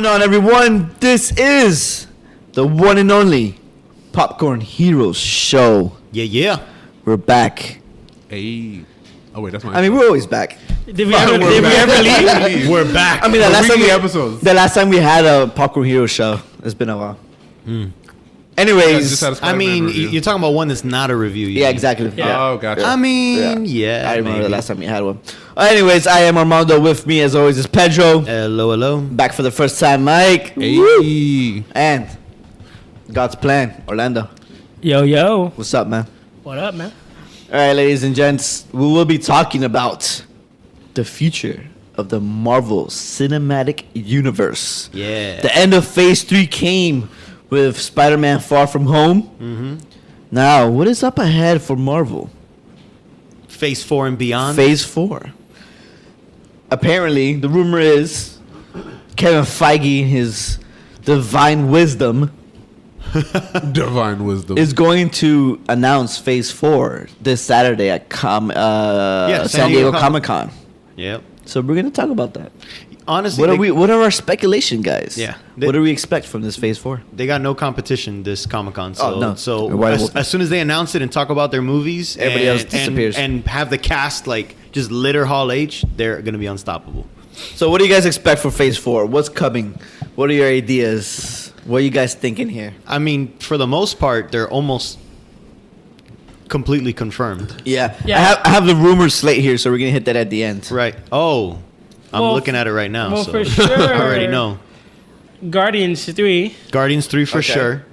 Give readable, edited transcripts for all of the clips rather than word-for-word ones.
going on, everyone? This is the one and only Popcorn Heroes show. Yeah. We're back. Hey. Oh, wait, that's my... I mean, we're always back. Did we ever leave? We're back. I mean, episodes. the last time we had a Popcorn Heroes show, it's been a while. Anyways, I mean, you're talking about one that's not a review. yeah, exactly. Yeah. Oh, gotcha. I mean, yeah. I remember maybe. the last time we had one. Anyways, I am Armando. With me, as always, is Pedro. Hello. Back for the first time, Mike. Hey. And God's Plan, Orlando. Yo. What's up, man? What up, man? All right, ladies and gents, we will be talking about the future of the Marvel Cinematic Universe. Yeah. The end of Phase 3 came with Spider-Man Far From Home. Mm-hmm. Now, what is up ahead for Marvel? Phase 4 and beyond. Phase 4. Apparently, the rumor is Kevin Feige, his divine wisdom, Divine wisdom. is going to announce Phase 4 this Saturday at San Diego Comic-Con. Yep. So we're going to talk about that. Honestly, What are our speculation, guys? Yeah. What do we expect from this Phase 4? they got no competition this Comic-Con. So, Oh, no. So They're wide open. as soon as they announce it and talk about their movies, Everybody else disappears. and have the cast like just litter Hall H, they're gonna be unstoppable. So what do you guys expect for Phase 4? What's coming? What are your ideas? What are you guys thinking here? I mean, for the most part, they're almost completely confirmed. Yeah. Yeah. I have the rumor slate here, so we're going to hit that at the end. Right. Oh, I'm Well, looking at it right now. well, so for sure. I already know. Guardians 3. Guardians 3 for Okay. sure.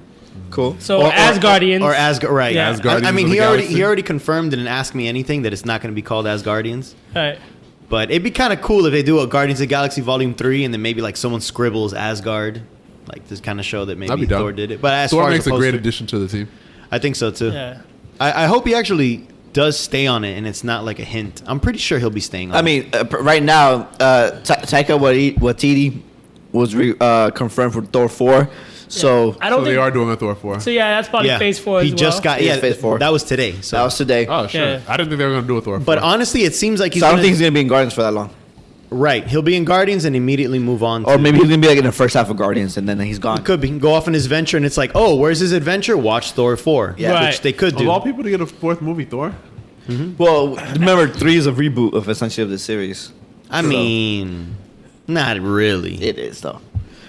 Cool. So Asgardians. Or Asgard, right. Yeah. Asgardians I mean, of the he Galaxy. already confirmed and didn't ask me anything that it's not going to be called Asgardians. Right. But it'd be kind of cool if they do a Guardians of the Galaxy Volume 3 and then maybe like someone scribbles Asgard. Like this kind of show that That'd maybe be dope. Thor did it. But as Thor far makes as a great poster, addition to the team. I think so too. Yeah. I hope he actually does stay on it and it's not like a hint. I'm pretty sure he'll be staying on I it. mean, right now, Taika Waititi was confirmed for Thor 4. So I don't So think they are doing a Thor 4. So yeah, that's probably Phase 4 he as well. just got Yeah, Phase 4. That was today. So that was today. Oh, sure. Yeah. I didn't think they were going to do a Thor 4. but honestly, it seems like he's So I don't gonna, think he's going to be in Guardians for that long. right. He'll be in Guardians and immediately move on. Or to, maybe he's going to be like in the first half of Guardians, and then he's gone. Could be. He can go off on his venture and it's like, oh, where's his adventure? Watch Thor 4. Yeah. Right. Which they could Of do. all people to get a fourth movie, Thor? Well, remember, 3 is a reboot of essentially of the series. I mean, not really. It is, though.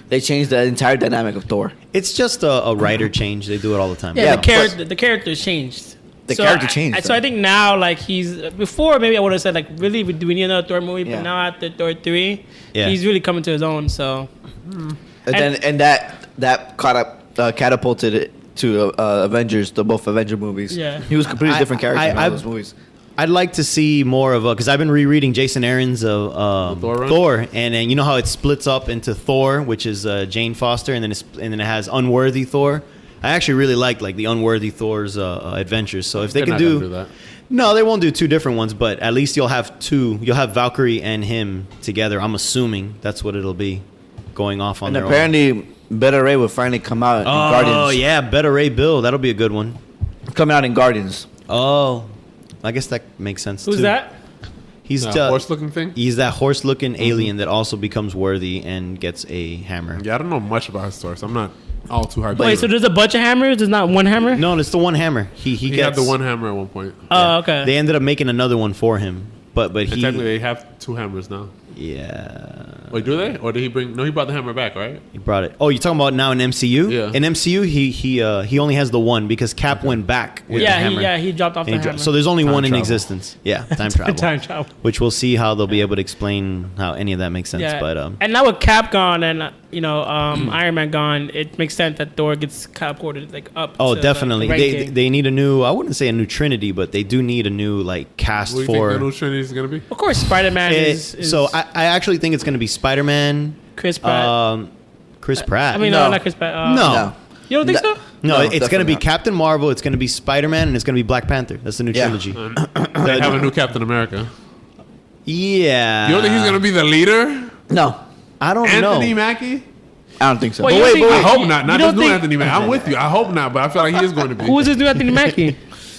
They changed the entire dynamic of Thor. It's just a writer change. They do it all the time. Yeah, Yeah, the character's changed. The character changed, So though. I think now, like, he's... Before, maybe I would have said, like, really, do we need another Thor movie? Yeah. But now after Thor 3, Yeah. he's really coming to his own, so... And that catapulted it to Avengers, the both Avenger movies. Yeah. He was a completely different character in all I- those movies. I'd like to see more of a because I've been rereading Jason Aaron's Thor run? Thor, and you know how it splits up into Thor, which is Jane Foster, and then it has Unworthy Thor. I actually really like the Unworthy Thor's adventures. So if they They're can not gonna do that. no, they won't do two different ones, but at least you'll have two. You'll have Valkyrie and him together. I'm assuming that's what it'll be, going off on And their own. apparently, Beta Ray will finally come out in Guardians. Oh yeah, Better Ray Bill. That'll be a good one. Coming out in Guardians. Oh, I guess that makes sense. Who's too. that? He's horse-looking thing? He's that horse-looking alien that also becomes worthy and gets a hammer. Yeah, I don't know much about his story, so I'm not all too hard. Wait, so there's a bunch of hammers? There's not one hammer? No, it's the one hammer. He he gets had the one hammer at one point. Oh, okay. They ended up making another one for him, but And he technically, they have two hammers now. yeah. Wait, do they? Or did he bring... No, he brought the hammer back, right? He brought it. Oh, you're talking about now in MCU? Yeah. In MCU, he only has the one because Cap went back with the hammer. he dropped off And the he dro- hammer. so there's only Time one in travel. existence. Yeah, time travel. Time travel. Which we'll see how they'll be able to explain how any of that makes sense. Yeah. But And now with Cap gone and, Iron Man gone, it makes sense that Thor gets catapulted, like, up oh, to, definitely. Like, the They ranking. they need a new. I wouldn't say a new Trinity, but they do need a new cast What do you for. think the new Trinity is going to be? Of course, Spider-Man is... So I actually think it's going to be Spider-Man, Chris Pratt. Chris Pratt. I mean, No. no, not Chris Pratt. no. You don't think so? No, No, it's going to definitely be not. Captain Marvel, it's going to be Spider-Man, and it's going to be Black Panther. That's the new Yeah. trilogy. They have a new Captain America. Yeah. You don't think he's going to be the leader? No, I don't Anthony know. Mackie? I don't think so. Wait, But you wait, think- I hope not. you Not don't just new think- Anthony Mackie. I'm with you. I hope not, but I feel like he is going to be. Who is this new Anthony Mackie?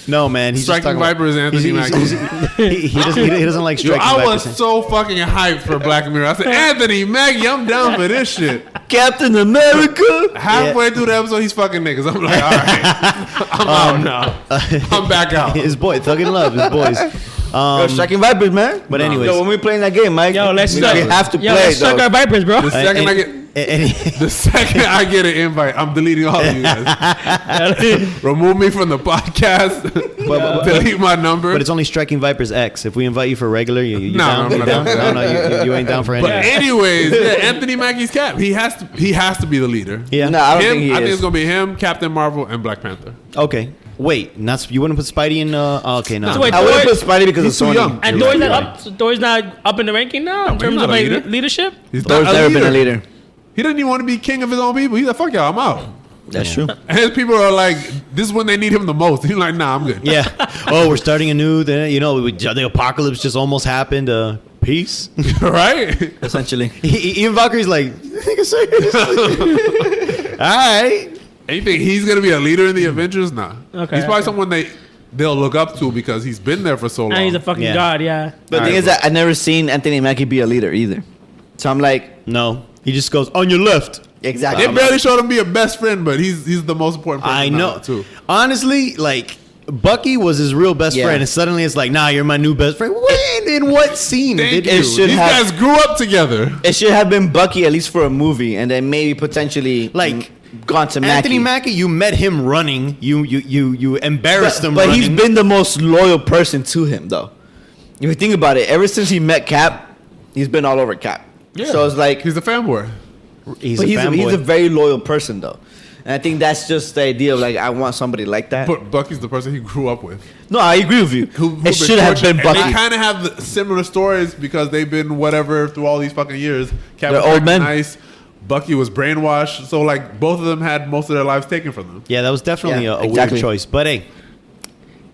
No, man. He's just Striking talking about- Viper is Anthony Mackie. he doesn't like Yo, striking I Viper. was so fucking hyped for Black Mirror. I said, Anthony Mackie, I'm down for this shit. Captain America. Halfway through the episode, he's fucking niggas. I'm like, all right, I'm out now. I'm back out. His boy, Thug in Love, his boys. Yo, striking Vipers, man. But anyways, Yo, when we playing that game, Mike, Yo, let's we strike. have to Yo, play, let's strike though. our Vipers, bro. The second I get the second I get an invite, I'm deleting all of you guys. Remove me from the podcast. Delete my number. but it's only Striking Vipers X. If we invite you for regular, you No, down? I'm You not down? down for that. No, you ain't down for But anything. anyways, yeah, Anthony Mackie's Cap. He has to be the leader. Yeah. No, I don't Him, think he I think is. it's gonna be him, Captain Marvel, and Black Panther. Okay. Wait, you wouldn't put Spidey in? Okay, no. So wait, I would Thor- put Spidey because He's of too Sony. young. And You're Thor's right, not you're up. Thor's not up in the ranking now in he's terms not of a like leader. leadership. He's Thor's not never been a leader. He doesn't even want to be king of his own people. He's like, fuck y'all, I'm out. That's true. And his people are like, this is when they need him the most. He's like, nah, I'm good. Yeah. Oh, we're starting a new. The apocalypse just almost happened. Peace. Right? Essentially. Even Valkyrie's like, nigga, seriously? All right. And you think he's gonna be a leader in the Avengers? Nah. Okay, He's probably okay. someone they'll look up to because he's been there for so long. And he's a fucking Yeah. god, yeah. But the thing Alright, is that I never seen Anthony Mackie be a leader either. So I'm like, No, he just goes on your left. exactly. They barely showed him be a best friend, but he's the most important person. I now, know. too. Honestly, like Bucky was his real best Yeah. friend, and suddenly it's like, nah, you're my new best friend. When? In what scene? Thank Did you. It should These have- guys grew up together. It should have been Bucky at least for a movie, and then maybe potentially Like, gone to Anthony Mackie. Mackie, you met him running. You embarrassed him. But running. he's been the most loyal person to him, though. If you think about it, ever since he met Cap, he's been all over Cap. So it's like, He's a fanboy. He's but a he's fanboy. a very loyal person, though. And I think that's just the idea of like, I want somebody like that. But Bucky's the person he grew up with. No, I agree with you. Who It should have been And they Bucky. kind of have similar stories because they've been whatever through all these fucking years. Cap They're was old men. nice. Bucky was brainwashed. So like both of them had most of their lives taken from them. Yeah, that was definitely Yeah, a exactly. weird choice. But hey,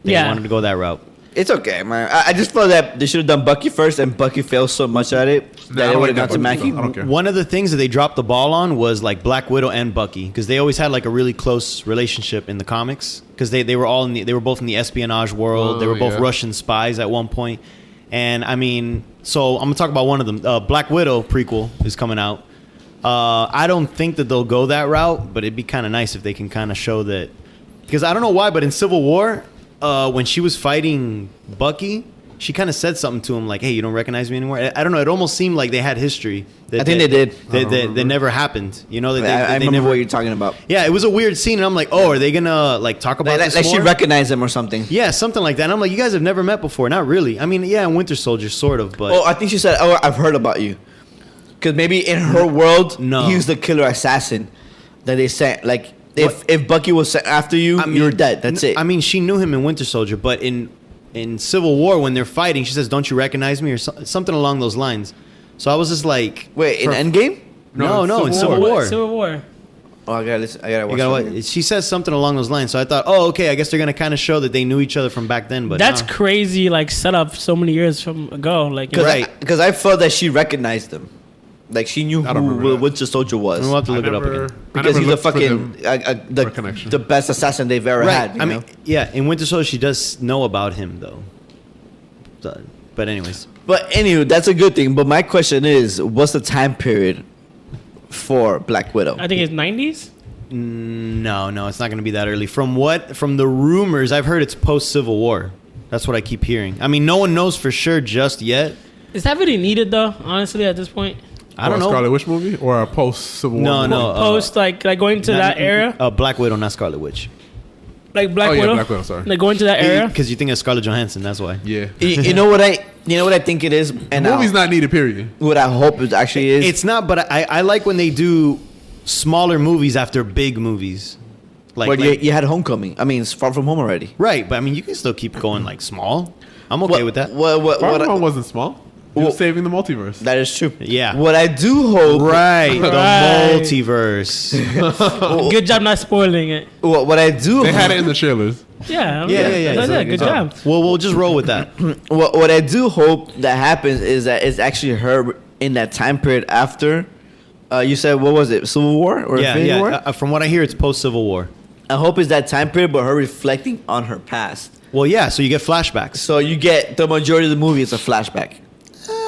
they Yeah. wanted to go that route. It's okay, man. I just felt that they should have done Bucky first, and Bucky failed so much at it Nah, I that it don't would have like gone to that Bucky Mackie. stuff. I don't care. One of the things that they dropped the ball on was like Black Widow and Bucky because they always had like a really close relationship in the comics because they were all they were both in the espionage world. They were both yeah. Russian spies at one point. And I mean, so I'm gonna talk about one of them. Black Widow prequel is coming out. I don't think that they'll go that route, but it'd be kind of nice if they can kind of show that because I don't know why, but in Civil War, when she was fighting Bucky, she kind of said something to him like, "Hey, you don't recognize me anymore." I don't know. It almost seemed like they had history. I think they did. That never happened. You know, that I they remember never. what you're talking about. Yeah, it was a weird scene, and I'm like, "Oh, are they gonna like talk about Like, this like she more?" recognized him or something. Yeah, something like that. And I'm like, "You guys have never met before." Not really. I mean, yeah, in Winter Soldier, sort of, but Oh, I think she said, "Oh, I've heard about you," because maybe in her world, No. he was the killer assassin that they sent. Like, if Bucky was sent after you, I mean, you're dead. That's it. I mean, she knew him in Winter Soldier, but in Civil War when they're fighting, she says, "Don't you recognize me?" or something along those lines. So I was just like, Wait, in for- Endgame? No, in Civil War. Civil War. Oh, I gotta listen. I gotta watch. You gotta it. what? She says something along those lines. So I thought, oh, okay, I guess they're gonna kind of show that they knew each other from back then. But That's no. crazy, like set up so many years from ago. Like, you know. Right. Because I felt that she recognized him. Like she knew I don't remember who that. Winter Soldier was. We'll have to look I it up never- again. I Because never he's a looked for fucking them for connection. the best assassin they've ever Right. had. I you mean, know? yeah, in Winter Soldier, she does know about him though. But anyways, But anyway, that's a good thing. But my question is, what's the time period for Black Widow? I think it's 90s. no, it's not gonna be that early. From the rumors I've heard, it's post Civil War. That's what I keep hearing. I mean, no one knows for sure just yet. Is that really needed though? Honestly, at this point, I don't Or a know. Scarlet Witch movie or a post Civil War? No, movie? no. post like going to that era, Black Widow, not Scarlet Witch. like Black Oh, yeah, Widow. Black Widow, sorry. Like going to that era. Because you think of Scarlett Johansson, that's why. Yeah. You know what I think it is, and The movie's not needed. Period. what I hope it actually is. It's not, but I like when they do smaller movies after big movies. But you had Homecoming. I mean, it's Far From Home already. Right, but I mean, you can still keep going like small. I'm okay with that. What Far From I- Home wasn't small. He was saving the multiverse. that is true. Yeah. What I do hope. Right, the Right. multiverse. Good job not spoiling it. What I do. They had it in the trailers. Yeah, Yeah. That's it. Good job. Well, we'll just roll with that. What I do hope that happens is that it's actually her in that time period after. You said what was it? Civil War or Yeah, Infinity yeah. War? From what I hear, it's post Civil War. I hope it's that time period, but her reflecting on her past. Well, yeah. So you get flashbacks. So you get the majority of the movie is a flashback.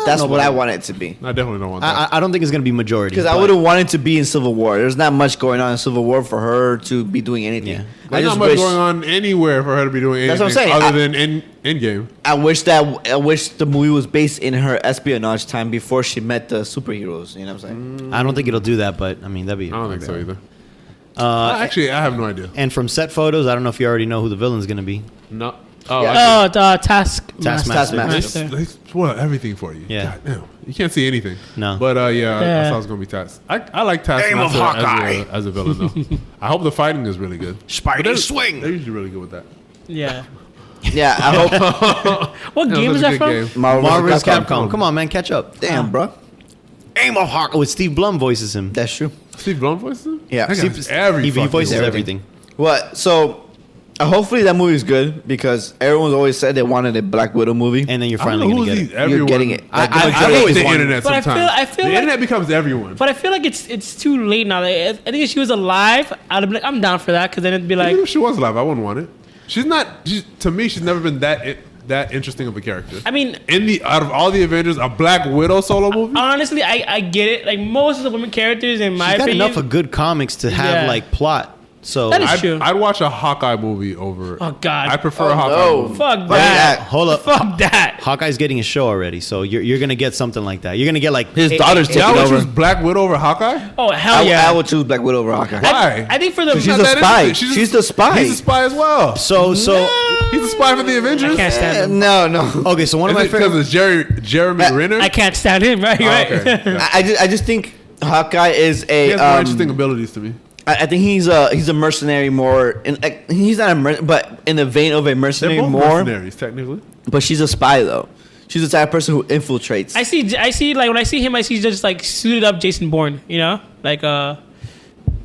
That's what I want it to be. I definitely don't want that. I don't think it's gonna be majority. Because I but- wouldn't want it to be in Civil War. There's not much going on in Civil War for her to be doing anything. Yeah. I There's just not much wish. going on anywhere for her to be doing anything That's what I'm saying. other than Endgame. I wish the movie was based in her espionage time before she met the superheroes. You know what I'm saying? I don't think it'll do that, but I mean that'd be. I don't think so either. Uh, I have no idea. and from set photos, I don't know if you already know who the villain's gonna be. No. Oh, Yeah. The Taskmaster. Taskmaster. they spoil everything for you. Yeah. God damn. You can't see anything. No. But I Yeah. thought it was going to be Task. I like Taskmaster as a villain, though. I hope the fighting is really good. Spidey But they're- swing. They're usually really good with that. Yeah. Yeah, I hope. What That game was is a that good from? game. Marvel's Capcom. Come on, man, catch up. Damn, bro. Aim of Hawk. With Steve Blum voices him. That's true. Steve Blum voices him? Yeah. That guy's Steve- every He fucking voices role. everything. What? So, hopefully that movie is good because everyone's always said they wanted a Black Widow movie. And then you're I don't finally know gonna who's get these it. everyone. You're getting it. Like, the I majority hate is the one. internet But I sometimes. feel the like- internet becomes everyone. But I feel like it's too late now. Like, I think if she was alive, I'd be like, I'm down for that because then it'd be like, Even if she was alive, I wouldn't want it. She's not. To me, she's never been that interesting of a character. I mean, Out of all the Avengers, a Black Widow solo movie. honestly, I get it. Like most of the women characters, in my She's got opinion, enough of good comics to have Yeah. like plot. So That is true. I'd watch a Hawkeye movie over. Oh, God. I prefer Oh, a Hawkeye no. movie. fuck Why that. not? hold up. Fuck that. Hawkeye's getting a show already, so you're gonna get something like that. You're gonna get like His daughter's Y'all taking would over. choose Black Widow over Hawkeye? Oh hell I yeah. would choose Black Widow over Hawkeye. Why? I think for the She's Not a that spy. interesting. She's the spy. He's a spy as well. So He's a spy for the Avengers. I can't stand him. No. okay. So one of my Because favorite. it's Jeremy Renner. I can't stand him. Right, Oh, right. okay. Yeah. I just think Hawkeye is a. He has more interesting abilities to me. I think he's a mercenary more. He's not but in the vein of a They're mercenary both more. mercenaries, technically. But she's a spy though. She's the type of person who infiltrates. I see like when I see him, I see just like suited up Jason Bourne. You know, like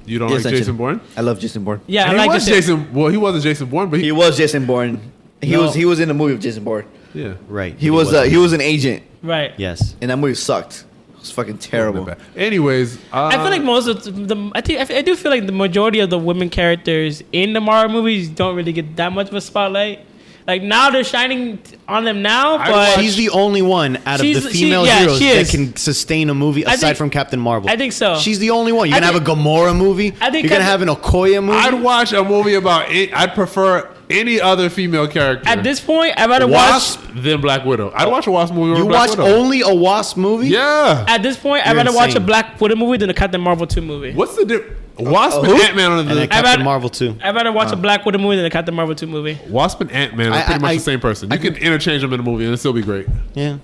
You don't Yes, like I Jason do. Bourne? I love Jason Bourne. yeah, I he like was Jason. Jason. Well, he wasn't Jason Bourne, but He was Jason Bourne. He No. was in the movie of Jason Bourne. yeah. Right. He was an agent, Right. Yes. and that movie sucked. It was fucking terrible. Anyways, I feel like most of the I do feel like the majority of the women characters in the Marvel movies don't really get that much of a spotlight. Like now they're shining on them now, but She's the only one out of the female yeah, heroes she that is. can sustain a movie I aside think- from Captain Marvel. I think so. She's the only one. You're I gonna have a think- Gamora movie. I think you're gonna have an Okoye movie. I'd watch a movie about it. I'd prefer any other female character. at this point, I'd rather Wasp than Black Widow. I'd watch a Wasp movie over you Black watch Widow. only a Wasp movie? Yeah. At this point, I'd You're rather watch a insane. Black Widow movie than a Captain Marvel 2 movie. What's the difference? Wasp who? and Ant-Man on And then the... I'd Captain rather- Marvel too. I'd rather watch a Black Widow movie than a Captain Marvel 2 movie. Wasp and Ant-Man are pretty much the same person. You can interchange them in a movie and it'll still be great. Yeah.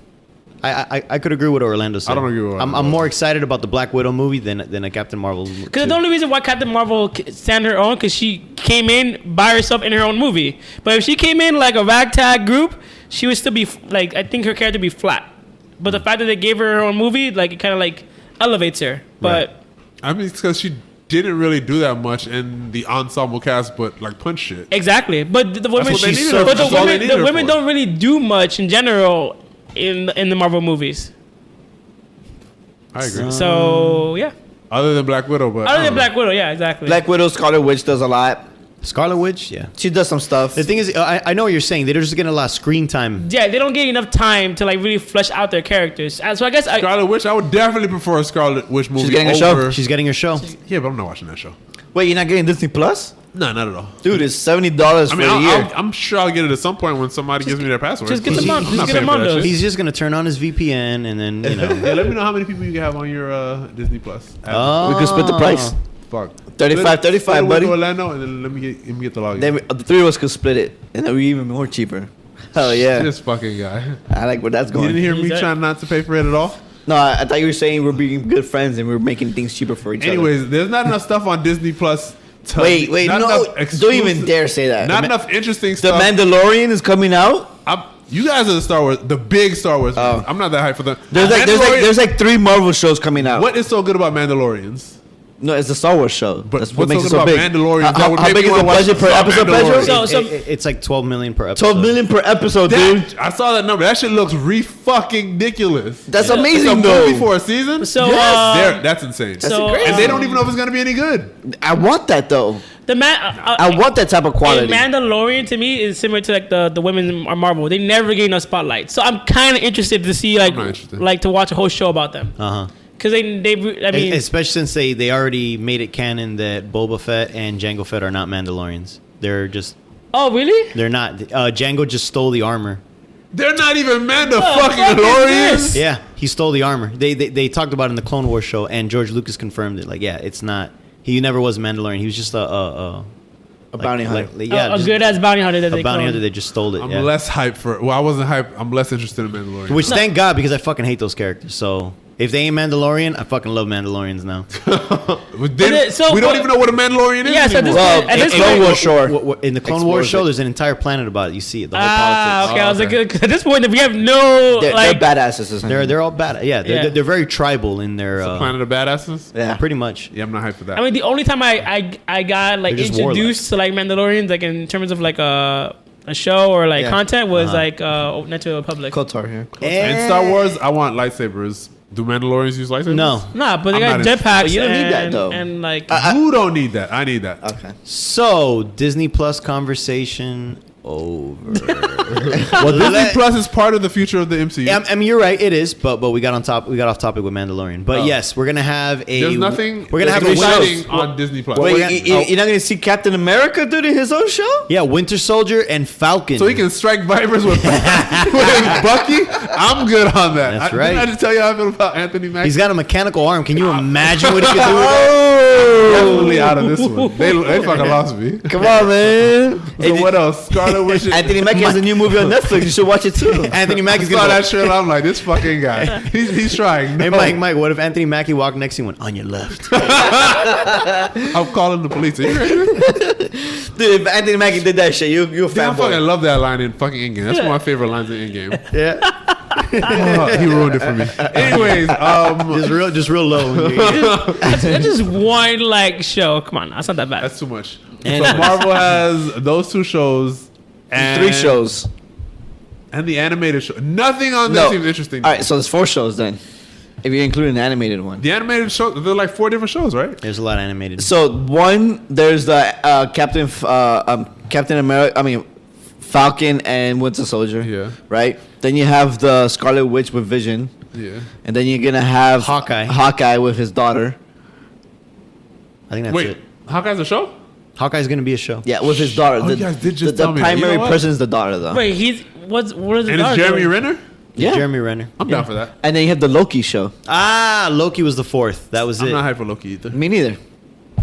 I could agree with what Orlando said. I don't agree with what I'm Orlando more excited about the Black Widow movie than a Captain Marvel movie. Because the only reason why Captain Marvel stand her own, because she came in by herself in her own movie. But if she came in like a ragtag group, she would still be like, I think her character would be flat. But the fact that they gave her own movie, like it kind of like elevates her. But I mean, it's because she didn't really do that much in the ensemble cast, but like punch shit. exactly. But the women, what they needed her- but that's all they the needed her women for. don't really do much in general in the Marvel movies. I agree. So yeah, Other than Black Widow, but I other don't than know. Black Widow, yeah, exactly. Black Widow, Scarlet Witch does a lot. Scarlet Witch, yeah. She does some stuff. The thing is, I know what you're saying. They're just getting a lot of screen time. Yeah, they don't get enough time to like really flesh out their characters. So I guess Scarlet Witch, I would definitely prefer a Scarlet Witch movie. getting a show. over- She's getting her show. Yeah, but I'm not watching that show. Wait, you're not getting Disney Plus? No, not at all. Dude, it's $70 I for mean, a year. I'm sure I'll get it at some point when somebody gives me their password. just get the I'm mon- not just get paying the for that Mondos. shit. He's just gonna turn on his VPN and then Yeah, let me know how many people you can have on your Disney Plus. Oh. We could split the price. Fuck. 35, Split it with buddy. Orlando, and then let me get the login. Then the three of us could split it, and then we even more cheaper. Hell yeah. This fucking guy. I like where that's You didn't going. hear me He's a- trying not to pay for it at all? No, I thought you were saying we're being good friends and we're making things cheaper for each other. Anyways, there's not enough stuff on Disney Plus. To Wait, not no, enough don't exclusive- even dare say that. Not The Ma- enough interesting The stuff. Mandalorian is coming out. You guys are the Star Wars, the big Star Wars. Oh. fans. I'm not that hyped for them. There's like 3 Marvel shows coming out. What is so good about Mandalorians? No, it's the Star Wars show. But That's what what's makes so it good so about big. Mandalorian? That would How make big me is the wanna watch budget per Star episode, Mandalorian. Pedro? So- It's like 12 million per episode. 12 million per episode, dude. I saw that number. That shit looks fucking ridiculous. That's It's amazing, a though. movie for a season. So, Yes. That's insane. so, crazy. And they don't even know if it's gonna be any good. I want that though. I want that type of quality. Mandalorian to me is similar to like the women in Marvel. They never get enough spotlight, so I'm kind of interested to see like to watch a whole show about them. Because I mean, especially since they already made it canon that Boba Fett and Jango Fett are not Mandalorians. They're just. Oh really? They're not. Django just stole the armor. They're not even Mandalorians. Yeah, he stole the armor. They talked about it in the Clone Wars show, and George Lucas confirmed it. Like, yeah, it's not. He never was a Mandalorian. He was just a bounty hunter. A good ass bounty hunter that a bounty hunter that just stole it. I'm less hyped for. Well, I wasn't hyped. I'm less interested in Mandalorian. Which thank God, because I fucking hate those characters. So if they ain't Mandalorian, I fucking love Mandalorians now. We don't even know what a Mandalorian is. Yeah, so anymore. at this Clone Wars show. In the Clone Wars show, there's an entire planet about it. You see it. The whole politics. Okay. I was like, at this point, we have no They're badasses. Essentially. They're all bad. Yeah, they're very tribal in their Planet of Badasses. Yeah, pretty much. Yeah, I'm not hyped for that. I mean, the only time I got like They're just introduced to like Mandalorians, like in terms of like a show or like content, was like Knights of the Republic. Kotar here. And Star Wars, I want lightsabers. Do Mandalorians use lightsabers? No. Nah, but they I'm got not jetpacks. But you don't need that, though. And like, You don't need that. I need that. Okay. So Disney Plus conversation over. Well, Disney Plus is part of the future of the MCU. Yeah, I mean, you're right. It is, but we got off topic with Mandalorian. But yes, we're gonna have a. There's nothing. We're gonna have exciting on Disney Plus. Wait, We're you're not gonna see Captain America doing his own show? Yeah, Winter Soldier and Falcon. So he can strike vipers with Bucky. I'm good on that. That's right. Didn't I just tell you how I feel about Anthony Mackie? He's got a mechanical arm. Can you imagine what he could do with Oh, Definitely out of this one. They fucking lost me. come on, man. So what else? Scarlet Witch. Anthony Mackie has a new movie on Netflix. You should watch it too. that? Anthony I Mackie's saw gonna. that trailer. I'm like, this fucking guy. He's trying. Hey, No. Mike, what if Anthony Mackie walked next to you and went on your left? I'm calling the police. Are you crazy? Dude, if Anthony Mackie did that shit, you're a Damn, I fucking fanboy. love that line in fucking Endgame. That's one of my favorite lines in Endgame. Yeah, He ruined it for me. Anyways, just real low. that's just one like show. Come on, that's not that bad. that's too much. And- So Marvel has those two shows and 3 shows. and the animated show. Nothing on this No. seems interesting. All right, so there's 4 shows then. If you include an animated one. The animated show, they're like 4 different shows, right? There's a lot of animated. So one, there's the Captain America. I mean, Falcon and Winter Soldier. Yeah. Right. Then you have the Scarlet Witch with Vision, Yeah. and then you're gonna have Hawkeye with his daughter. I think that's Wait, it. Hawkeye's a show? Hawkeye's gonna be a show. Yeah, with his daughter. Oh, you guys did just the tell me that. You primary know what? person is the daughter, though. Wait, what is the And it's Jeremy Renner? Yeah. Jeremy Renner. I'm down for that. And then you have the Loki show. Loki was the 4th. That was I'm it. not hyped for Loki either. Me neither.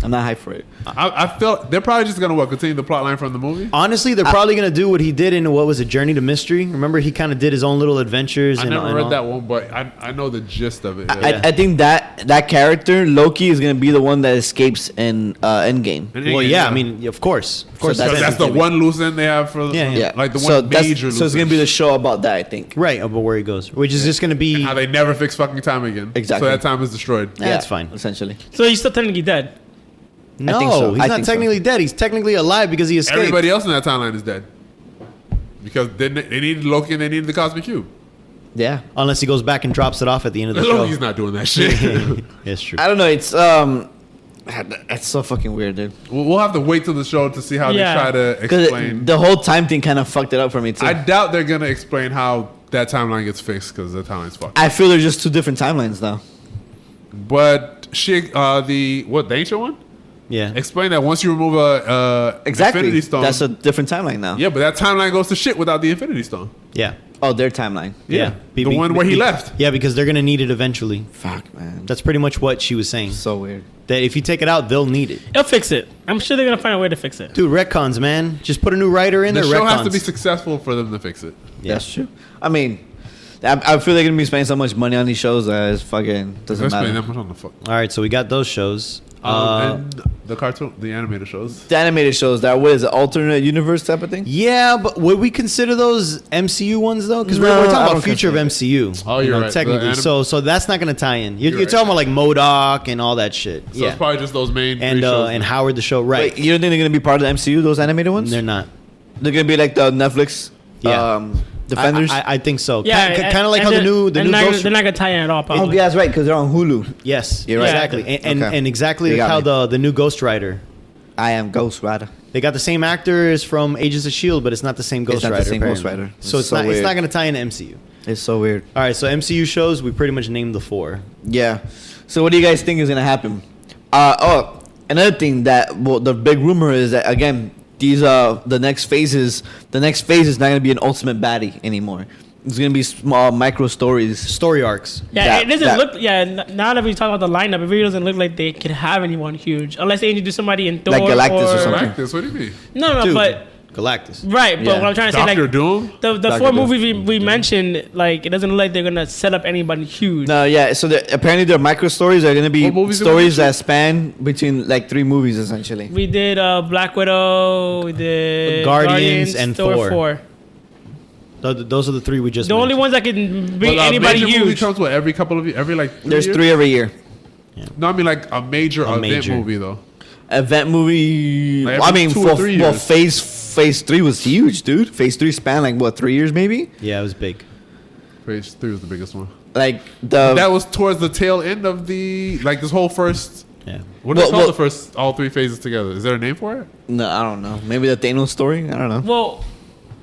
I'm not hyped for it. I feel they're probably just gonna continue the plot line from the movie. Honestly, they're probably gonna do what he did in what was it, Journey to Mystery. Remember, he kind of did his own little adventures. I never read that one, but I know the gist of it. Yeah. I think that character Loki is gonna be the one that escapes in Endgame. And Well, again, yeah, I mean, of course, that's- So that's the one loose end they have for Yeah, yeah. like the so one major loose so it's gonna end. be the show about that, I think. right about where he goes, which is just gonna be. How they never fix fucking time again. Exactly. So that time is destroyed. Yeah, that's fine. Essentially. So he's still technically dead. No, think so. he's I not think so. technically dead. He's technically alive because he escaped. Everybody else in that timeline is dead. Because they needed Loki and they needed the Cosmic Cube. Yeah. Unless he goes back and drops it off at the end of the show. Loki's not doing that shit. It's true. I don't know. It's that's so fucking weird, dude. We'll have to wait till the show to see how Yeah. they try to Because explain. the whole time thing kind of fucked it up for me too. I doubt they're gonna explain how that timeline gets fixed because the timeline's fucked. I feel there's just 2 different timelines now. But the ancient one? Yeah. Explain that once you remove a Exactly. Infinity Stone. That's a different timeline now. yeah, but that timeline goes to shit without the Infinity Stone. Yeah. Oh, their timeline. Yeah. The one where he left. Yeah, because they're gonna need it eventually. Fuck, man. That's pretty much what she was saying. So weird. That if you take it out, they'll need it. They'll fix it. I'm sure they're gonna find a way to fix it. Dude, retcons, man. Just put a new writer in The there. show retcons. has to be successful for them to fix it. Yeah. That's true. I mean, I feel they're gonna be spending so much money on these shows that it's fucking doesn't They're spending matter. that much on the fuck. All right, so we got those shows. And the cartoon, the animated shows. The animated shows that what is it, alternate universe type of thing? Yeah, but would we consider those MCU ones though? Because No, we're I talking don't about future of consider MCU. Oh, you you're know, right. technically. The So that's not going to tie in. You're You're talking right. about like MODOK and all that shit. So yeah, it's probably just those main and three shows. and Howard the Show, right? Wait, you don't think they're gonna be part of the MCU? Those animated ones? They're not. They're gonna be like the Netflix. Yeah. Defenders. I think so. Yeah, kind of like how the new they're Ghost. not gonna tie in at all. oh, Probably. yeah, that's right, because they're on Hulu. Yes, You're right. exactly, and Okay. exactly You like got how me. the new Ghost Rider I am Ghost Rider. They got the same actors from Agents of S.H.I.E.L.D., but it's not the same Ghost not the Rider. same Ghost apparently. Rider. So It's it's so not weird. going to tie into MCU. It's so weird. All right, so MCU shows, we pretty much named the 4. Yeah. So what do you guys think is gonna happen? Another thing that the big rumor is that again these the next phase is not gonna be an ultimate baddie anymore. It's gonna be small micro stories. Story arcs. Yeah, it doesn't look. Yeah, now that we talk about the lineup, it really doesn't look like they could have anyone huge unless they introduce somebody in Thor Like Galactus or something. Galactus, what do you mean? No, Dude, but Galactus. right. But Yeah. what I'm trying to say, Doctor like Doom? the Dr. 4 Doom. movies we mentioned, like it doesn't look like they're gonna set up anybody huge. No, yeah. So apparently their micro stories are gonna be What movies did we stories mention? that span between like 3 movies essentially. We did Black Widow. We did Guardians and Thor. 4. Those are the 3 we just The only mentioned. ones that can bring Well, anybody major movie huge. comes what every couple of every like 3 There's years? 3 every year. No, I mean like a major event major. movie though. Event movie. Like I every mean, 2 or 3 years. phase 3 was huge, dude. Phase 3 spanned like what 3 years maybe. Yeah, it was big. Phase 3 was the biggest one. Like That was towards the tail end of the like this whole first. Yeah. What do they Well, call well- the first all 3 phases together? Is there a name for it? no, I don't know. Maybe the Thanos story. I don't know. Well,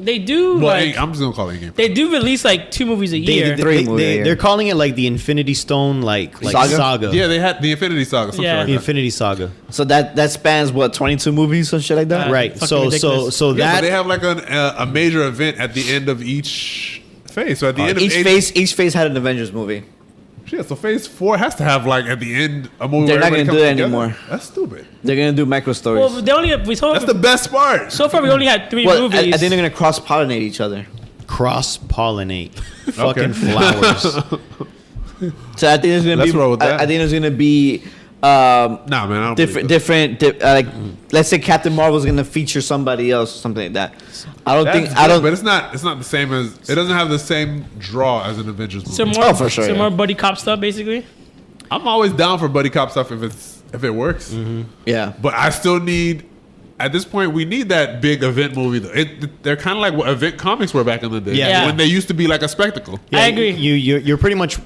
they do Well, like I'm just gonna call it a game. they do release like 2 movies a year. Three movies a year. They're calling it like the Infinity Stone, like Saga? saga. Yeah, they had the Infinity Saga. Something Yeah. like The that. Infinity Saga. So that spans what 22 movies, some shit like that. Right. fucking So ridiculous. so Yeah, but that they have like a major event at the end of each phase. So at the end of Each phase had an Avengers movie. Shit, so phase 4 has to have like at the end a movie. They're where not everybody gonna comes do that together. anymore. That's stupid. They're gonna do micro stories. Well, they only we saw That's the best part. so far we only had 3 Well, I movies. think they're gonna cross pollinate each other. cross pollinate, fucking Okay. flowers. So I think there's gonna Let's be. roll with that. I think there's gonna be Nah, man, I don't believe different. Like, let's say Captain Marvel's gonna feature somebody else, or something like that. I don't That's think. good, I don't. But it's not the same as. It doesn't have the same draw as an Avengers movie. some more, Oh, for sure, some yeah. more buddy cop stuff, basically. I'm always down for buddy cop stuff if it works. Yeah. But I still need. At this point, we need that big event movie. Though. They're kind of like what event comics were back in the day. Yeah. When they used to be like a spectacle. I agree. You're pretty much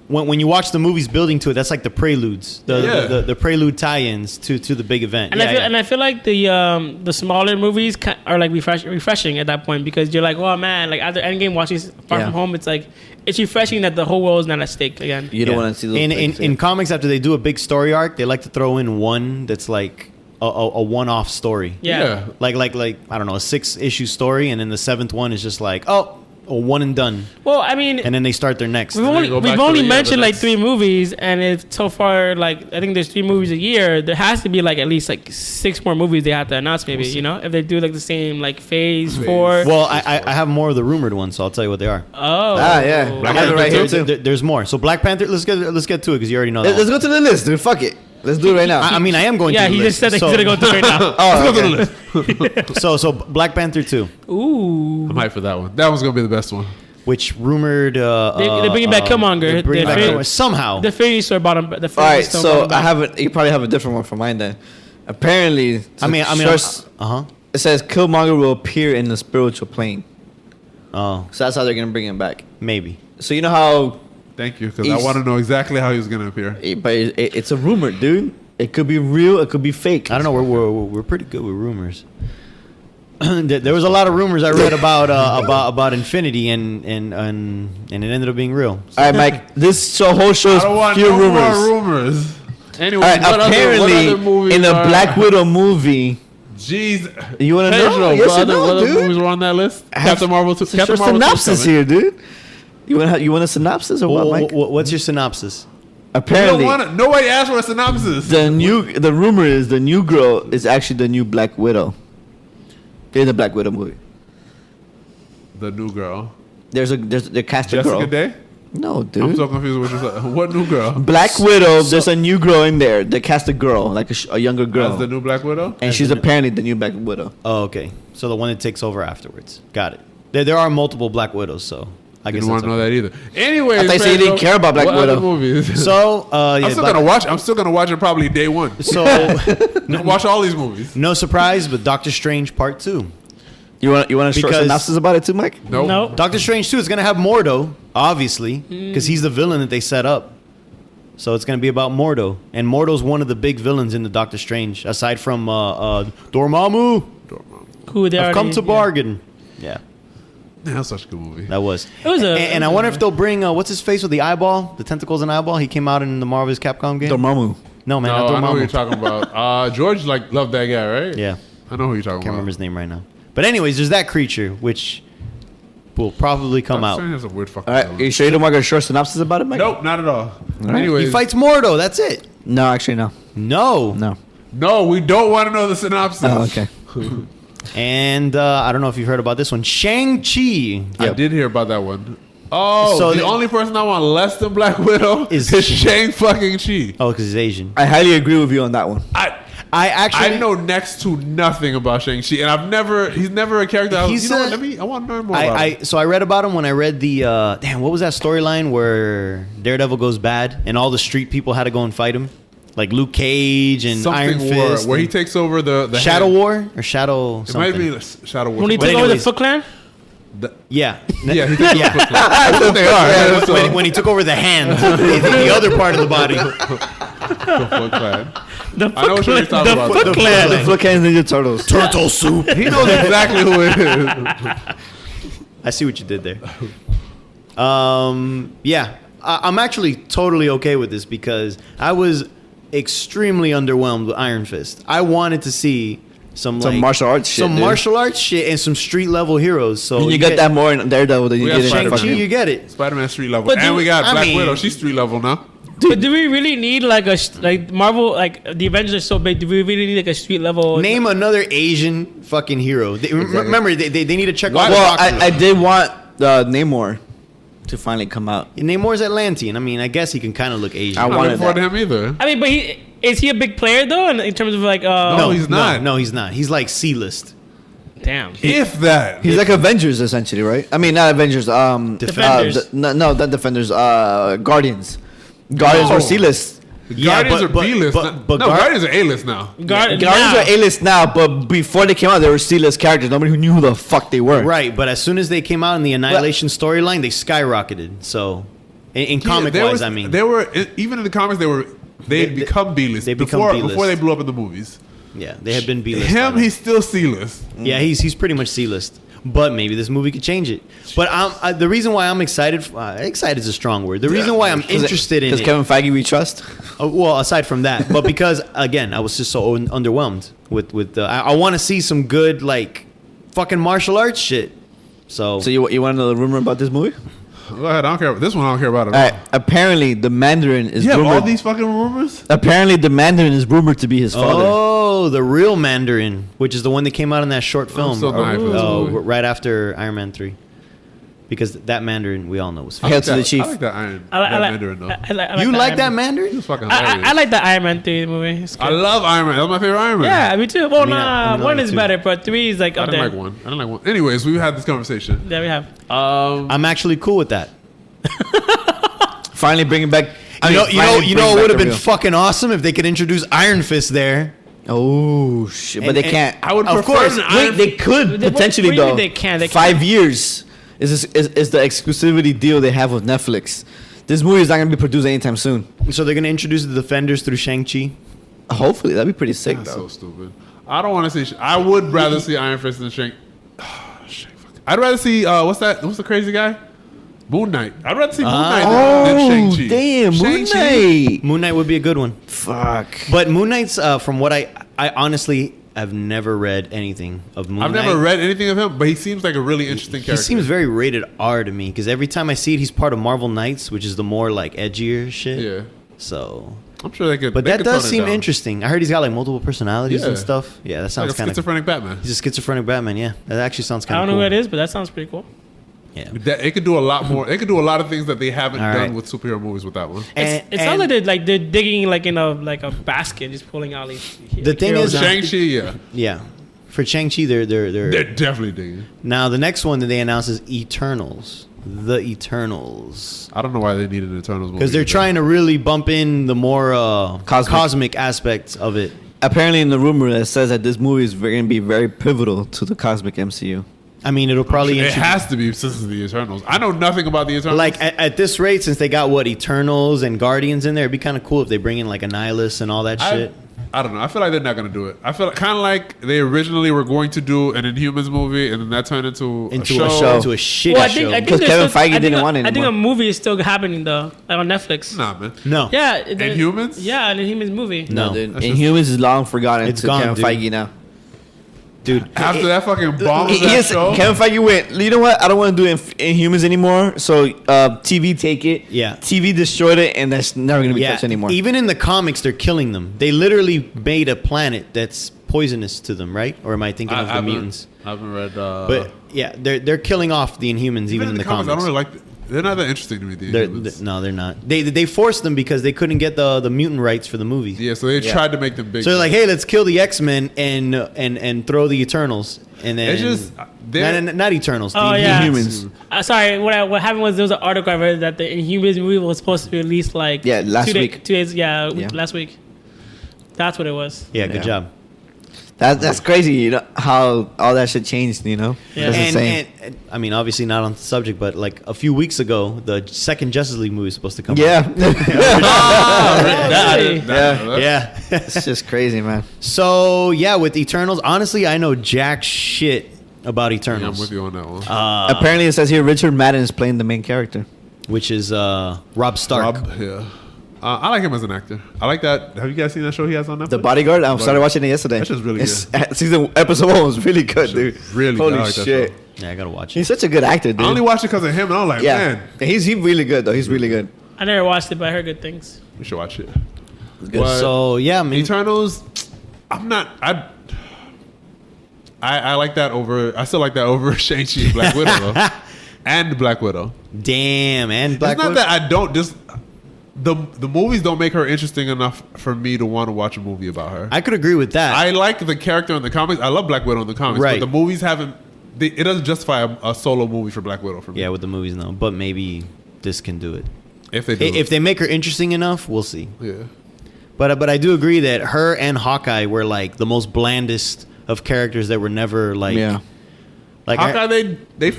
when you watch the movies building to it. That's like the preludes, the prelude tie-ins to the big event. And I feel like the smaller movies are like refreshing at that point because you're like, oh man, like after Endgame watching Far Yeah. From Home, it's like it's refreshing that the whole world is not at stake again. You don't want to see those. in things, in yeah. comics after they do a big story arc, they like to throw in one that's like a one-off story. Yeah. Like I don't know, a 6-issue story, and then the 7th one is just like a one and done, Well, I mean, and then they start their next. we've then only, go back we've to only the mentioned like next- 3 movies, and it's so far like I think there's 3 movies a year. There has to be like at least like 6 more movies they have to announce. Maybe you know if they do like the same like phase 4. Well, I have more of the rumored ones, so I'll tell you what they are. Oh. Yeah. Black I have it right Panther here too? too. There's more. So Black Panther. Let's get to it because you already know that. Let's go to the list, dude. Fuck it. Let's do it right now. I mean, I am going. Yeah, to the he list. just said that so, he's gonna go through it now. Oh, okay. So Black Panther 2, Ooh. I'm hyped for that one. That one's gonna be the best one. which rumored They're bringing back Killmonger. they're bringing The back Infinity- Killmonger somehow. The Infinity Store bottom. The All right. Store So bottom I back. have it. You probably have a different one for mine then. Apparently, uh-huh. it says Killmonger will appear in the spiritual plane. Oh, So that's how they're gonna bring him back. maybe. So you know how, Thank you, because I He's- want to know exactly how he was gonna appear. but it's a rumor, dude. It could be real. It could be fake. I don't know. We're pretty good with rumors. There was a lot of rumors I read about Infinity, and it ended up being real. All right, Mike. This whole show I is don't want pure no rumors. more rumors. Anyway, All right. Apparently, in the Black Widow movie, Jeez. you want to know? Pedro, Yes what or other no, dude? movies were on that list? I have- Captain Marvel. It's a Captain short Marvel. synopsis here, dude. You want a synopsis or what, Mike? What's your synopsis? Apparently, Nobody asked for a synopsis. the rumor is the new girl is actually the new Black Widow. In the Black Widow movie, The new girl, they cast a Jessica girl. Day. No, I'm dude. so confused with what you're saying. What new girl? Black Widow. There's a new girl in there. They cast a girl, like a younger girl, As the new Black Widow. and she's apparently the new Black Widow. Oh, okay. So the one that takes over afterwards. Got it. There are multiple Black Widows, so I guess Didn't want that's to know that either. Anyways, I thought you said you didn't care about Black what Widow. other movies? okay. So yeah, I'm still Black- gonna watch. I'm still gonna watch it probably day one. So Watch all these movies. no surprise, but Doctor Strange Part 2. You want a short Because- synopsis about it too, Mike? Nope. Nope. Doctor Strange 2 is gonna have Mordo, obviously, because he's the villain that they set up. So it's going to be about Mordo. And Mordo's one of the big villains in the Doctor Strange, aside from Dormammu. Who they I've come already- to bargain. Yeah, Man, that's such a good movie. that was. It was a- and I wonder if they'll bring, what's his face with the eyeball? The tentacles and eyeball? He came out in the Marvel vs. Capcom game? Dormammu. No, man, No, not I know who you're Dormammu. talking about. George loved that guy, right? Yeah. I know who you're talking Can't about. remember his name right now. But anyways, there's that creature, which will probably come Doctor out. Strange has a weird fucking. All right, villain. you sure you don't want a short synopsis about it, Mike? Nope, not at all. right. Anyways, He fights Mordo, that's it. No, actually, no. No. No. No, we don't want to know the synopsis. Oh, okay. And I don't know if you've heard about this one. Shang-Chi. I did hear about that one. Oh, So the the- only person I want less than Black Widow Is is Shang fucking Chi. Oh, because he's Asian. I highly agree with you on that one. I actually... I know next to nothing about Shang-Chi, and he's never a character. He's I a- want to learn more about him. So I read about him when I read the what was that storyline where Daredevil goes bad and all the street people had to go and fight him, like Luke Cage and Iron Something War, Fist, where he and takes over the Shadow hand. War or Shadow It something. might be Shadow War. When he But took over the anyways- Foot Clan. Yeah, Yeah, he takes over Yeah. the Foot Clan. That's what they are. Yeah, Yeah, so- when he took over the hand, the other part of the body. the Foot Clan. The I know what you're talking about. Foot The Clan. The Foot Clan Ninja Turtles. Turtle soup. He knows exactly who it is. I see what you did there. Yeah, I'm actually totally okay with this because I was extremely underwhelmed with Iron Fist. I wanted to see some like, martial arts shit, some dude. martial arts shit, and some street level heroes. So And you get that more in Daredevil than you We get got in Spider-Man. Shang-Chi, you get it. Spider-Man street level, But and we got I Black mean- Widow. She's street level now. But do we really need like Marvel, like the Avengers are so big? Do we really need like a street level? Name another Asian fucking hero. Remember, they need to check off the Well, boxes. I did want Namor to finally come out. Namor's Atlantean. I mean, I guess he can kind of look Asian. I I'm not wanted looking forward that. to him either. I mean, but is he a big player though? In terms of like, No, he's not. No, he's not. He's like C-list. damn. If that. He's like Avengers essentially, right? I mean, not Avengers. Defenders. No, not Defenders. Guardians. Guardians No. were C-list. Guardians are B-list. but no, Guardians are A-list now. Guardians Guardians are A-list now, but before they came out, they were C-list characters. Nobody who knew who the fuck they were. Right, but as soon as they came out in the Annihilation storyline, they skyrocketed. So, in comic wise, I mean, they were even in the comics. They'd become B-list. they become B-list. before they blew up in the movies. yeah, they had been B-list. Him, by he's still C-list. then. Yeah, he's pretty much C-list. But maybe this movie could change it. But the reason why I'm excited, excited is a strong word. The reason why I'm interested in Because it, Kevin Feige we trust. well, aside from that, but because again, I was just so underwhelmed with I want to see some good like fucking martial arts shit. So So you want to know the rumor about this movie? Go ahead. I don't care. This one I don't care about at All all. right. Apparently, the Mandarin is You have all rumored. these fucking rumors? Apparently, the Mandarin is rumored to be his father. oh, the real Mandarin, which is the one that came out in that short film, so hyped for this movie. right after Iron Man 3, because that Mandarin we all know was. Hail fake. to the chief. I like that Iron I like, Mandarin though. You the like Iron that Man. Mandarin? He's fucking hilarious. I like the Iron Man 3 movie. It's I good. love Iron Man. That was my favorite Iron Man. Yeah, me too. Well, I mean, I one like is two. better, but 3 is like I up didn't there. like one. I didn't like one. Anyways, we've had this conversation. There we have. I'm actually cool with that. Finally bringing back. You know, finally it bringing would back have the been real. fucking awesome if they could introduce Iron Fist there. Oh shit! But And- they and- can't. I would Of prefer course. an Wait, Iron they could What- potentially what do you though. mean they can't? They 5 can't. years is the exclusivity deal they have with Netflix. This movie is not gonna be produced anytime soon. So they're gonna introduce the Defenders through Shang-Chi. Hopefully, that'd be pretty sick That's though. so stupid. I don't want to see. I would rather see Iron Fist than Shang. I'd rather see what's that? What's the crazy guy? Moon Knight. I'd rather see Moon Knight than Oh Shang-Chi. damn! Moon Shang-Chi? Knight. Moon Knight would be a good one. Fuck. But Moon Knight's, from what I honestly have never read anything of Moon I've Knight. never read anything of him, but he seems like a really interesting He character. seems very rated R to me because every time I see it, he's part of Marvel Knights, which is the more like edgier shit. Yeah, So, I'm sure they could. but they that could does tone it seem down. interesting. I heard he's got like multiple personalities Yeah. and stuff. Yeah, that Like sounds a kind of. schizophrenic Batman. He's a schizophrenic Batman. Yeah, that actually sounds I kind of. don't know cool. who it is, but that sounds pretty cool. Yeah. It could do a lot more. They could do a lot of things that they haven't All done right. with superhero movies with that one. It sounds like they're digging like in a basket, just pulling out these. The thing heroes is, out. Shang-Chi, yeah, yeah, for Shang-Chi, they're they're definitely digging. now the next one that they announced is Eternals. The Eternals. I don't know why they needed an Eternals movie. Because they're trying to really bump in the more Cosmic. aspects of it. Apparently, in the rumor, it says that this movie is going to be very pivotal to the cosmic MCU. I mean, it'll probably It has to be since it's the Eternals. I know nothing about the Eternals. like at this rate, since they got what Eternals and Guardians in there, it'd be kind of cool if they bring in like a Nihilus and all that shit. I don't know. I feel like they're not going to do it. I feel kind of like they originally were going to do an Inhumans movie, and then that turned into a show. Into a shitty Well, I show. think Because there's Kevin still- Feige I think didn't a- want it I think a anymore. movie is still happening though, like on Netflix. Nah, man. no, Yeah, Inhumans? Yeah, an Inhumans movie. No. dude. That's Inhumans is long forgotten. It's to gone, Kevin dude. Feige now. dude. After that fucking bomb of He that is- show. Kevin Feige went, you know what? I don't want to do Inhumans anymore. So TV take it. Yeah. TV destroyed it, and that's never going to be touched anymore. Even in the comics, they're killing them. They literally made a planet that's poisonous to them, right? Or am I thinking of the mutants? I haven't read. But yeah, they're killing off the Inhumans even in the comics. I don't really like. They're not that interesting to me. The Inhumans. No, they're not. They forced them because they couldn't get the mutant rights for the movies. Yeah, so they tried to make them big. So they're like, hey, let's kill the X-Men and throw the Eternals, and then It's just not Eternals. Oh, the yeah. Inhumans. Sorry, what happened was there was an article I read that the Inhumans movie was supposed to be released like last 2 week. 2 days, Yeah. last week. That's what it was. Yeah, good Yeah. job. That's crazy. You know how all that shit changed. You know. Yeah. That's insane. And I mean, obviously not on the subject, but like a few weeks ago, the second Justice League movie was supposed to come. Yeah. Really? out. Yeah. It's just crazy, man. So yeah, with Eternals, honestly, I know jack shit about Yeah, I'm Eternals. with you on that one. Apparently, it says here Richard Madden is playing the main character. Which is Rob Stark. Yeah. I like him as an actor. I like that. Have you guys seen that show he has on Netflix? The Bodyguard. I started watching it yesterday. That shit's really Episode 1 was really good, dude. really good. Holy I like that shit. show. Yeah, I gotta watch it. He's such a good actor, dude. I only watched it because of him, and I was like, yeah, man, he's really good though. He's really good. I never watched it, but I heard good things. we should watch it. Good. But So yeah, I mean, Eternals, I'm not. I like that over. I still like that over Shang-Chi and Black Widow though. And Black Widow. damn, and Black It's not Widow. that I don't just. The movies don't make her interesting enough for me to want to watch a movie about her. I could agree with that. I like the character in the comics. I love Black Widow in the comics, Right. but the movies haven't. It doesn't justify a solo movie for Black Widow for me. yeah, with the movies no, but maybe this can do it. If they do, If they make her interesting enough, we'll see. yeah. But I do agree that her and Hawkeye were like the most blandest of characters that were never like Yeah. like Hawkeye, they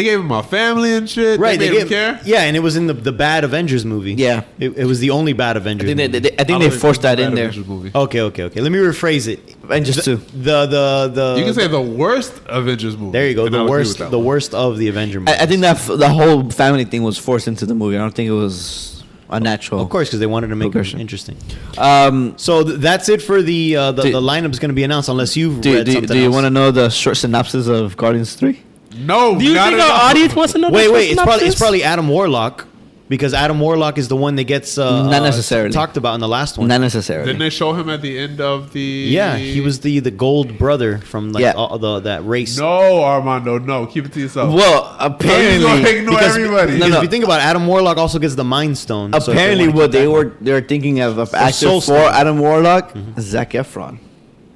gave him a family and shit. right. They made him care. Yeah, and it was in the bad Avengers movie. Yeah. it was the only bad Avengers. I think movie. they, I think they forced that in there. Movie. Okay. Let me rephrase it. Avengers 2. The You can say the worst Avengers movie. there you go. and I'll agree with that The one. worst of the Avenger movies. I think that the whole family thing was forced into the movie. I don't think it was unnatural. of course, because they wanted to make it Progression. interesting. Um, So that's it for the Do- lineup is going to be announced unless you've do read something do you else. want to know the short synopsis of Guardians 3? No, Do you not think at our all. audience wants to know? Wait, the it's synopsis? probably Adam Warlock because Adam Warlock is the one that gets Not necessarily. talked about in the last one. Not necessarily. Didn't they show him at the end of the? Yeah, he was the gold brother from like Yeah. that race. No, Armando, no. Keep it to yourself. Well, You're apparently, gonna ignore Because, everybody. because No, if you think about it, Adam Warlock also gets the Mind Stone. so if apparently wanna what keep they that- were thinking of actor Soul for Stone. Adam Warlock, Zac Efron.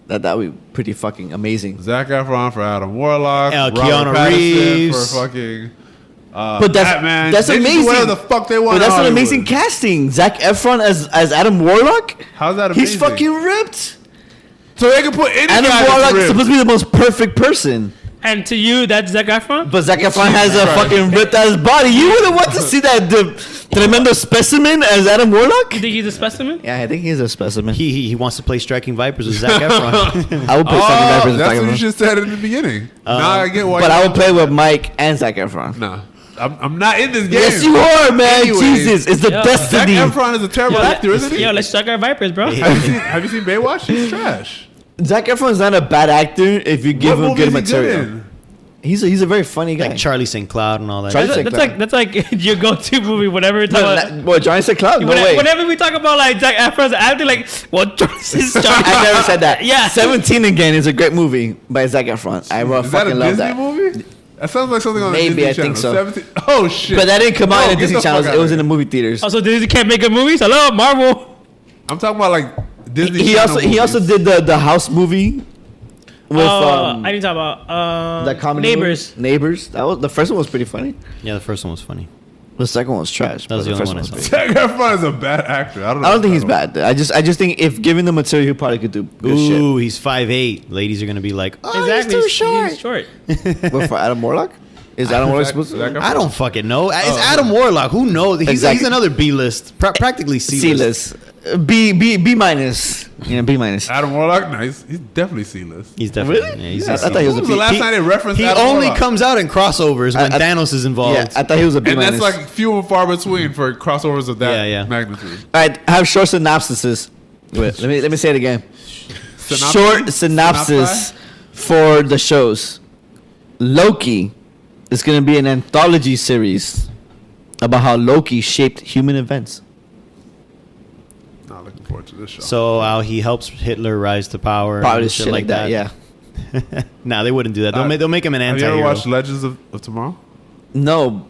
That would be pretty fucking amazing. Zac Efron for Adam Warlock. Robert Keanu Pattinson Reeves. for fucking. But that's Batman. that's They can do amazing. whatever the fuck they want But that's in an amazing Hollywood. casting. Zac Efron as Adam Warlock. How's that He's amazing? fucking ripped. So they can put any Adam guy Warlock that's is ripped. supposed to be the most perfect person, And to you, that's Zac Efron. but Zac Efron has a fucking ripped ass body. You wouldn't want to see that tremendous specimen as Adam Warlock. You think he's a specimen? Yeah, I think he's a specimen. He wants to play Striking Vipers with Zac Efron. I would play Zac Oh, Efron with that's Zac what you Efron. just said in the beginning. Now I get why. But you- I would play with Mike and Zac Efron. Nah, I'm not in this game. Yes, you are, man. Anyways, Jesus, it's the Yo. Zac destiny. Efron is a terrible actor, isn't he? Yo, let's check our Vipers, bro. Have you seen Baywatch? He's trash. Zac Efron's not a bad actor if you give What him movie good is he material. in? He's a very funny guy. like Charlie St. Cloud and all that. Charlie That's, St. that's like that's like your go-to movie. Whenever we talk No, about, boy, Johnny St. Cloud? No way. whenever we talk about like Zac Efron's acting, like what John's I never said that. Yeah. 17 Again is a great movie by Zac Efron. I Is that a fucking love Disney that. movie? That sounds like something on Maybe, the Disney I Channel. think so. 17 Oh shit! But that didn't come out No, in get Disney the channels. fuck It out was of in the here. movie theaters. Also, Disney can't make good movies. Hello, Marvel. I'm talking about like Disney. He Channel also movies. did the House movie with I need to talk about the comedy Neighbors. movie. Neighbors. That was the first one was pretty funny. Yeah, the first one was funny. The second one was trash. That was but the only first one I was saw. great. Zac Efron is a bad actor. I don't know. I don't think he's bad. I just think if given the material, he probably could do good Ooh, he's 5'8". Ladies are gonna be like, oh, Exactly. he's too short. He's short. shit. But for Adam Warlock, is Adam Warlock supposed to? Zac Efron? I don't fucking know. It's Adam Warlock. Who knows? He's Exactly. another B list, practically C list. C-list. B minus. Yeah, B minus. Adam Warlock, nice. He's definitely C-list. He's definitely. Really? Yeah, he's Yeah, a I C thought he was When a was the B. last time they referenced He Adam only Warlock? comes out in crossovers when I- Thanos is involved. Yeah, I thought he was a B And minus. that's like few and far between for crossovers of that Yeah. magnitude. All right, I have short synopsises. Wait, let me say it again. Synopsis? Short synopsis for the shows. Loki is going to be an anthology series about how Loki shaped human events. Not looking forward to this show. So how he helps Hitler rise to power. Probably and shit like that. Yeah. Nah, they wouldn't do that. They'll make him an Have you anti-hero. ever watched Legends of Tomorrow? No,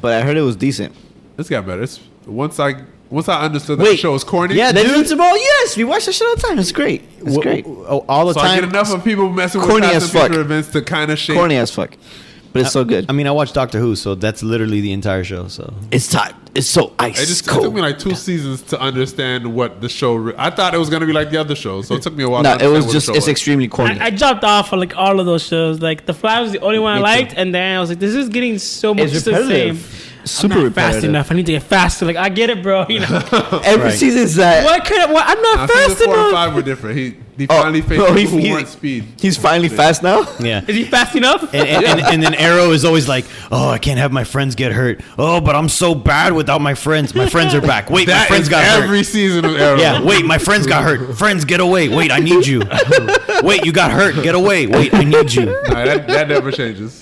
but I heard it was decent. It's got better. It's once I understood that Wait. the show was corny. Yeah, Legends dude. of Tomorrow. Yes, we watch that shit all the time. It's great. It's great. All the So I time. get enough of people messing with Corny past as and fuck. future events to kind of shape. Corny as fuck, but it's so good. I mean, I watch Doctor Who, so that's literally the entire show. So It's tight. It's so ice It just cold. took me like 2 seasons to understand what the show. I thought it was gonna be like the other shows, so it took me a while. No, to it was understand what the just show it's was. extremely corny. I dropped off on like all of those shows. Like The Fly was the only one I Me liked, too. and then I was like, this is getting so much It's the same. repetitive. Super I'm not fast repetitive. enough. I need to get faster. Like I get it, bro. You know Every Right. season's that. what kind of? What? I'm not Nah, fast season 4 and enough. 5 were different. He Oh, finally faced bro, people he- who weren't speed. He's finally fast now. yeah. Is he fast enough? And then Arrow is always like, oh, I can't have my friends get hurt. Oh, but I'm so bad without my friends. My friends are back. Wait, my That friends is got every hurt. season of Arrow. Yeah, wait, my friends got hurt. Friends, get away. Wait, I need you. Wait, you got hurt. Get away. Wait, I need you. Nah, that never changes.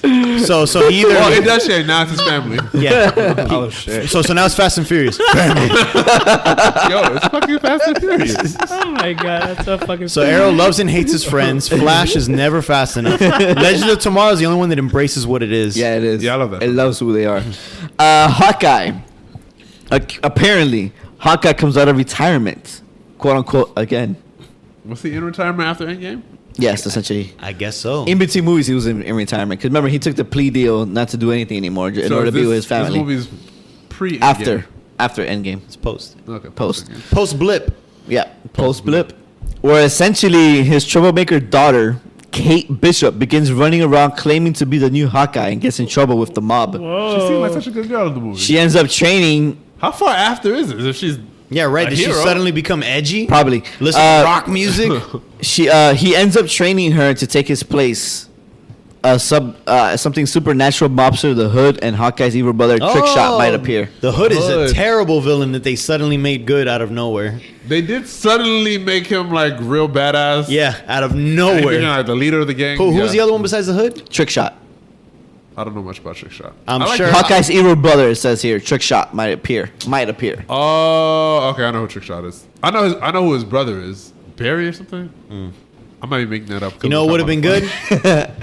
So he either Well, it does change. Now it's his family. yeah. Oh shit. So now it's Fast and Furious. Yo, it's fucking Fast and Furious. Oh my god, that's so fucking. So Arrow loves and hates his friends. Flash is never fast enough. Legend of Tomorrow is the only one that embraces what it is. Yeah, it is. Yeah, I love that. It loves who they are. Hawkeye. Apparently, Hawkeye comes out of retirement, quote unquote. Again, Was he in retirement after Endgame? yes, essentially. I guess so. In between movies, he was in retirement. Because remember, he took the plea deal not to do anything anymore in order to be with his family. This movie's pre After Endgame, It's post. Okay. post. Post blip. Yeah, post blip, where essentially his troublemaker daughter, Kate Bishop, begins running around claiming to be the new Hawkeye and gets in trouble with the mob. She Whoa. seemed like such a good girl in the movie. She ends up training, How far after is it? If she's Yeah, right. A Did she hero. suddenly become edgy? probably. Listen to rock music? He ends up training her to take his place. Something supernatural mobster, the Hood, and Hawkeye's evil brother, Trickshot, might appear. The Hood is a Hood. terrible villain that they suddenly made good out of nowhere. they did suddenly make him like real badass. Yeah, out of And nowhere. became, like the leader of the gang. Who was the Yeah. other one besides the Hood? Trickshot. I don't know much about Trickshot. I'm I like sure- him. Hawkeye's evil brother, it says here. Trickshot might appear. Might appear. Oh, okay. I know who Trickshot is. I know who his brother is. Barry or something. I might be making that up. You know what would have been good?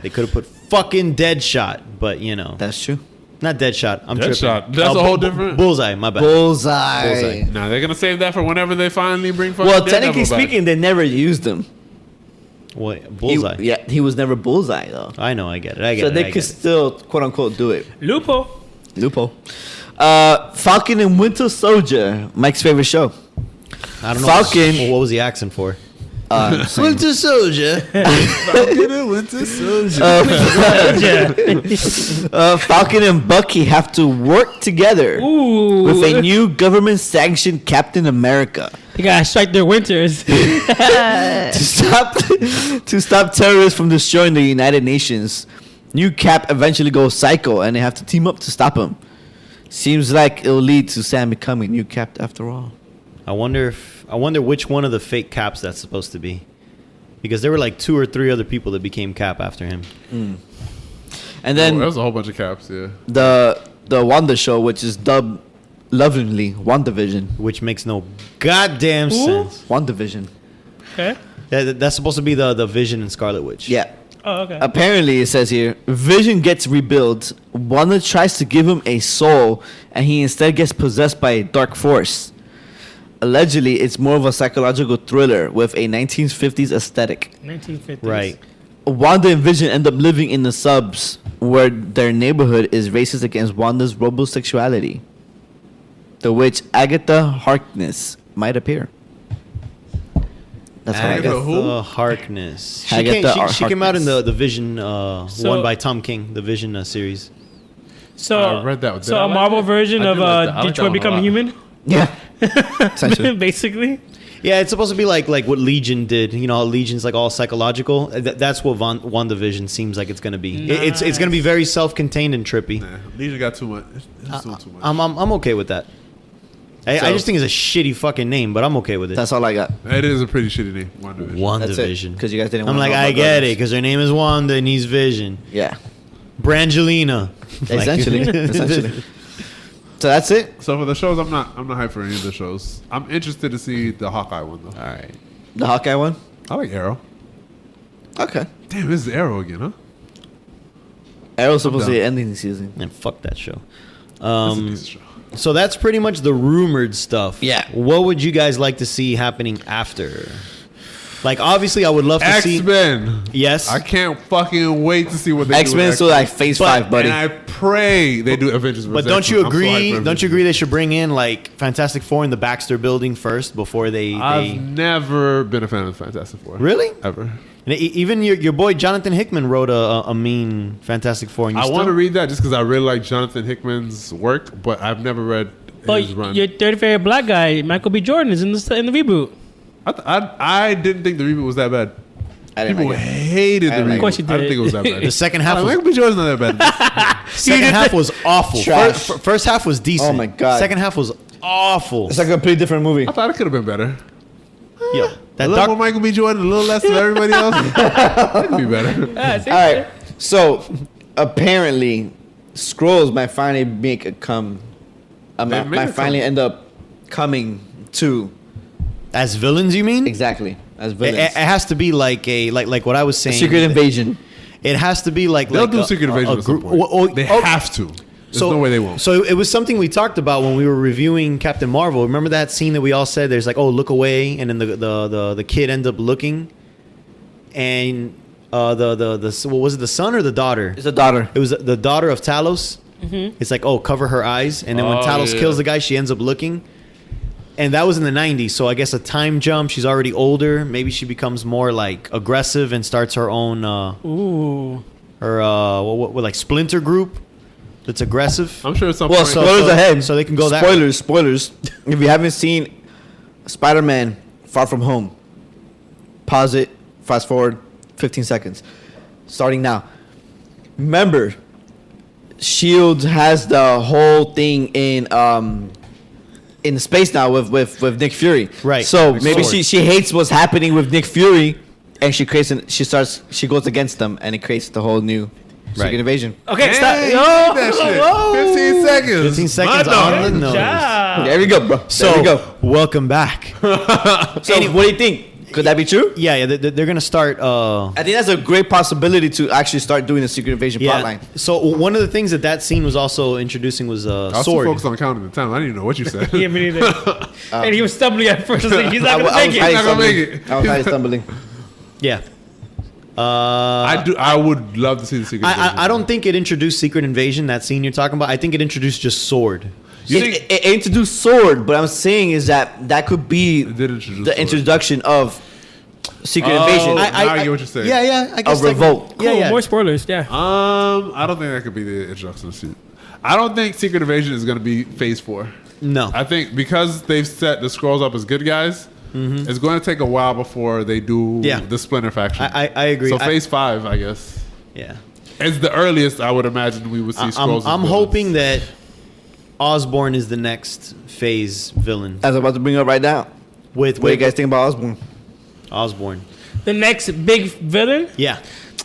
They could have put fucking Deadshot, but you know. That's true. Not Deadshot. I'm Deadshot. tripping. That's a whole different- Bullseye, my bad. Bullseye. Nah, they're gonna save that for whenever they finally bring. fucking Well, Daredevil technically back. speaking, they never used him. What? Bullseye. He was never Bullseye though. I know, I get it. I get So it. they I could get it. still quote unquote do it. Lupo. Loophole. Falcon and Winter Soldier, Mike's favorite show. I don't know. Falcon- Well, what was the accent for? Same. Winter Soldier. Falcon and Winter Soldier. Falcon and Bucky have to work together Ooh. with a new government-sanctioned Captain America They gotta strike their winters. to stop terrorists from destroying the United Nations. New Cap eventually goes psycho, and they have to team up to stop him. Seems like it'll lead to Sam becoming new Cap after all. I wonder which one of the fake Caps that's supposed to be, because there were like 2 or 3 other people that became Cap after him. And then That was a whole bunch of caps. Yeah. the Wanda show, which is dubbed lovingly WandaVision. Which makes no goddamn sense. WandaVision. Okay. That's supposed to be the Vision and Scarlet Witch. Yeah. Oh, okay. Apparently, it says here, Vision gets rebuilt. Wanda tries to give him a soul, and he instead gets possessed by a dark force. Allegedly, it's more of a psychological thriller with a 1950s aesthetic. 1950s. Right. Wanda and Vision end up living in the subs, where their neighborhood is racist against Wanda's robosexuality. the witch Agatha Harkness might appear. That's what I got. Agatha who? Harkness. She Agatha came out in Harkness. the Vision one by Tom King, the Vision series. So I read that. Did So I a like Marvel that? version I of did like that. I like that Detroit one a Become lot. Human, Yeah. Essentially. basically. Yeah, it's supposed to be like what Legion did. You know, how Legion's like all psychological. That's what WandaVision seems like it's going to be. It's going to be very self-contained and trippy. Nah, Legion got too much. It's doing too much. I'm okay with that. I So- just think it's a shitty fucking name, but I'm okay with it. That's all I got. It is a pretty shitty name. WandaVision. That's it. WandaVision. Because you guys didn't I'm want like, to know I about get others. it, because her name is Wanda and he's Vision. Yeah. Brangelina. Essentially. Essentially. So that's it. So for the shows, I'm not hyped for any of the shows. I'm interested to see the Hawkeye one though. All right. The Hawkeye one? I like Arrow. Okay. Damn, this is Arrow again, huh? Arrow's supposed to down. be ending the season. And fuck that show. This is a decent show. So that's pretty much the rumored stuff. Yeah. What would you guys like to see happening after? Like, obviously, I would love to see. X-Men. Yes. I can't fucking wait to see what they do. X-Men with is still like phase But- 5, buddy. And I pray they do Avengers. But don't you agree? Don't you agree they should bring in like Fantastic Four in the Baxter Building first before they? I've never been a fan of Fantastic Four. Really? Ever. And even your boy Jonathan Hickman wrote a mean Fantastic Four. And you I still- want to read that just because I really like Jonathan Hickman's work, but I've never read But his run. your third favorite black guy, Michael B. Jordan, is in the reboot. I didn't think the reboot was that bad. I didn't People like it. hated I the didn't like reboot. it. Of course you I didn't did. think it was that bad. The second half was Michael B. Jordan's not that bad. second half was awful. Trash. First half was decent. Oh my God. Second half was awful. It's like a pretty different movie. I thought it could have been better. Yo, A that little doc- more Michael B. Jordan, a little less of everybody else. It could be better. All right. So apparently, Scrolls might finally make a come. They made Might a finally come. end up coming to as villains, you mean? exactly as It, villains. it has to be like like what I was saying. Secret Invasion. It has to be like They'll like do a- Secret a- Invasion a at some group- point. They have to. There's no way they won't. So it was something we talked about when we were reviewing Captain Marvel. Remember that scene that we all said? There's like, oh, look away, and then the kid ends up looking, and the what was it, the son or the daughter? It's a daughter. It was the daughter of Talos. It's like, oh, cover her eyes, and then when Oh, Talos yeah. kills the guy, she ends up looking. And that was in the 90s, so I guess a time jump. She's already older. Maybe she becomes more like aggressive and starts her own Ooh. what like splinter group that's aggressive. I'm sure at some Well, point. spoilers ahead. so they can go that Spoilers. If you haven't seen Spider-Man: Far From Home, pause it. Fast forward 15 seconds. Starting now. Remember, Shield has the whole thing in space now with Nick Fury. Right. So With maybe Sword. she hates what's happening with Nick Fury, and she goes against them, and it creates the whole new Right. Secret Invasion. Okay, Hey, stop. you did Yo, that shit. whoa. 15 seconds. 15 seconds My on dog. the nose. Job. There we go, bro. So there we go. welcome back. So what do you think? Could that be true? Yeah, they're gonna start. I think that's a great possibility to actually start doing the Secret Invasion plotline. So one of the things that scene was also introducing was I was too sword. focused on counting the time. I didn't even know what you said. Yeah, me neither. And he was stumbling at first. I was like, he's not I gonna was make highly it. not gonna make stumbling. it. I was highly stumbling. Yeah. I would love to see the Secret Invasion. I don't think it introduced Secret Invasion, that scene you're talking about. I think it introduced just sword. It introduced Sword, but I'm saying is that could be It did introduce the Sword. introduction of Secret Oh, Invasion. now I get what you're saying. Yeah, I guess A revolt. Cool, Yeah, yeah. more spoilers. Yeah. I don't think that could be the introduction to. I don't think Secret Invasion is going to be Phase 4. No. I think because they've set the Skrulls up as good guys, it's going to take a while before they do Yeah. the Splinter faction. I agree. So I- Phase 5, I guess, Yeah. is the earliest I would imagine we would see Skrulls. I'm hoping that Osborn is the next phase villain. I was about to bring it up right now. With What do you guys think about Osborn? Osborn. The next big villain. Yeah.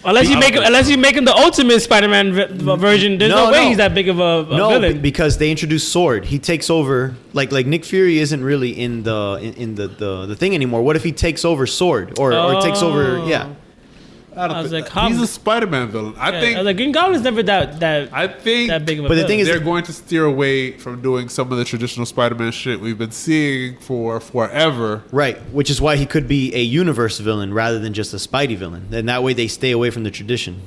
Unless you make him the ultimate Spider-Man version, there's no, way he's that big of a villain. Because they introduced Sword. He takes over. Like Nick Fury isn't really in the thing anymore. What if he takes over Sword or takes over? Yeah. I was like, he's a Spider-Man villain. I think. I was like, Green Goblin's never that I think. that big of a But the villain. thing is- they're going to steer away from doing some of the traditional Spider-Man shit we've been seeing for forever. Right. Which is why he could be a universe villain rather than just a Spidey villain. Then that way they stay away from the tradition.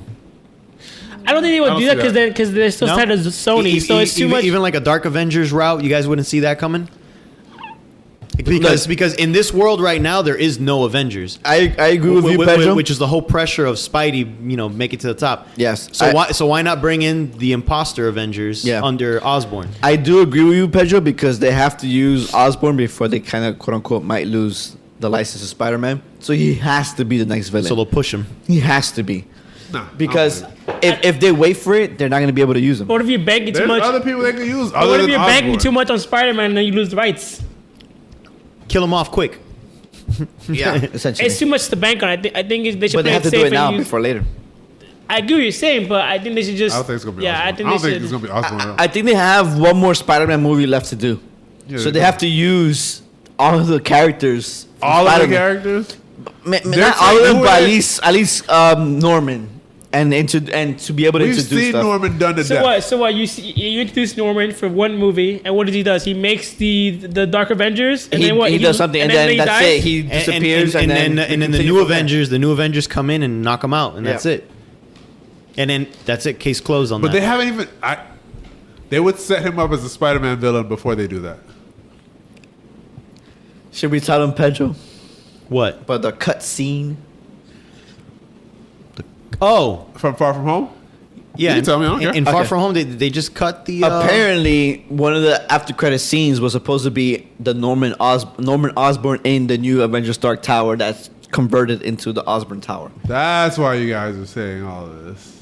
I don't think they would don't do see that that. because they're still No? tied to Sony, so it's too even, much. Even like a Dark Avengers route, you guys wouldn't see that coming. Because in this world right now there is no Avengers. I agree with you, Pedro. Which is the whole pressure of Spidey, make it to the top. Yes. So why not bring in the imposter Avengers Yeah. under Osborn? I do agree with you, Pedro, because they have to use Osborn before they kind of quote unquote might lose the license to Spider-Man. So he has to be the next villain. So they'll push him. He has to be. Nah, Because I don't believe if they wait for it, they're not going to be able to use him. What if you're banking it. too There's much? other people they can use. What Other if than you're banking Osborn. too much on Spider-Man and then you lose the rights? Kill him off quick. Yeah, essentially. It's too much to bank on. I think they should But they play have it to do safe it now and use. before later. I agree what you're saying, but I think they should just. I don't think it's gonna be. Yeah, Osborn. I think don't they think it's should. gonna be Osborn. I think they have one more Spider-Man movie left to do. Yeah, So they they have to use all of the characters. from all of the Spider-Man. characters. Not They're all of saying- them, who but are at they- least Norman, and to be able to We've introduce seen stuff. Norman done to So death. what? So what? You introduce Norman for one movie, and what does he does? He makes the Dark Avengers, and He, then what? he does something, and then he that's dies? it. He disappears, and then then the continue new from there. Avengers come in and knock him out, and Yeah. that's it. And then that's it. Case closed on But that. they haven't even. They would set him up as a Spider-Man villain before they do that. Should we tell him, Pedro, What? about the cut scene? Oh, From Far From Home. yeah. You can tell me, I don't care. In Far Okay. From Home, they just cut the. Apparently, one of the after credit scenes was supposed to be the Norman Osborn in the new Avengers Dark Tower that's converted into the Osborn Tower. That's why you guys are saying all of this.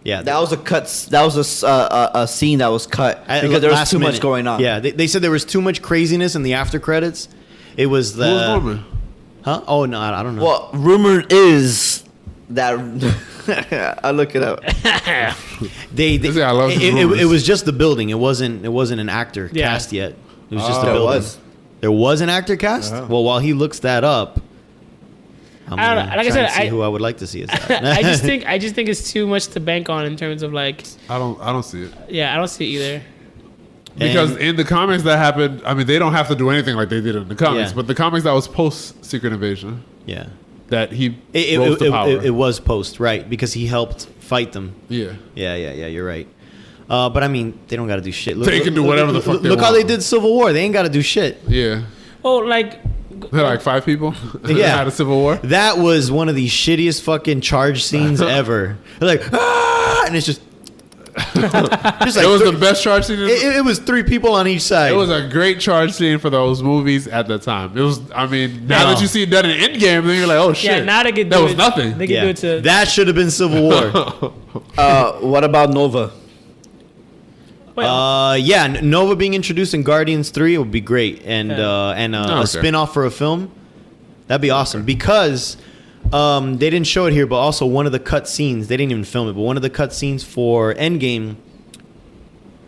Yeah, That was a cut. That was a scene that was cut because there was last too much minute. going on. Yeah, they said there was too much craziness in the after credits. It was the. Who was Norman? Huh? Oh no, I don't know. Well, rumored is that I'll look it up. They This guy loves his it rumors. was just the building. It wasn't an actor Yeah. cast yet. It was just Oh. a There building. was. There was an actor cast. Oh. Well, while he looks that up, I'm I don't gonna know. Like I try said, and see I- who I would like to see as that. I just think it's too much to bank on in terms of like. I don't see it. Yeah, I don't see it either. Because And- in the comics that happened, I mean, they don't have to do anything like they did in the comics, Yeah. but the comics that was post Secret Invasion, yeah, that he it, rose it, to power. it was post right because he helped fight them. yeah. Yeah. You're right. But I mean, they don't got to do shit. Look, They can do whatever the fuck they Look how want. they did Civil War. They ain't got to do shit. Yeah. Oh, like. They're like 5 people. Yeah. Had a civil war. That was one of the shittiest fucking charge scenes ever. They're like, ah! And it's just like It was the best charge scene. it was 3 people on each side. It was a great charge scene for those movies at the time. It was, I mean, now No. that you see it done in Endgame, then you're like, oh shit. Yeah, now they could do that was it. nothing. They could do it to. That should have been Civil War. What about Nova? Wait, Yeah, Nova being introduced in Guardians 3 would be great, and okay. a spin-off for a film, that'd be awesome because they didn't show it here, but also one of the cut scenes, they didn't even film it, but one of the cut scenes for Endgame,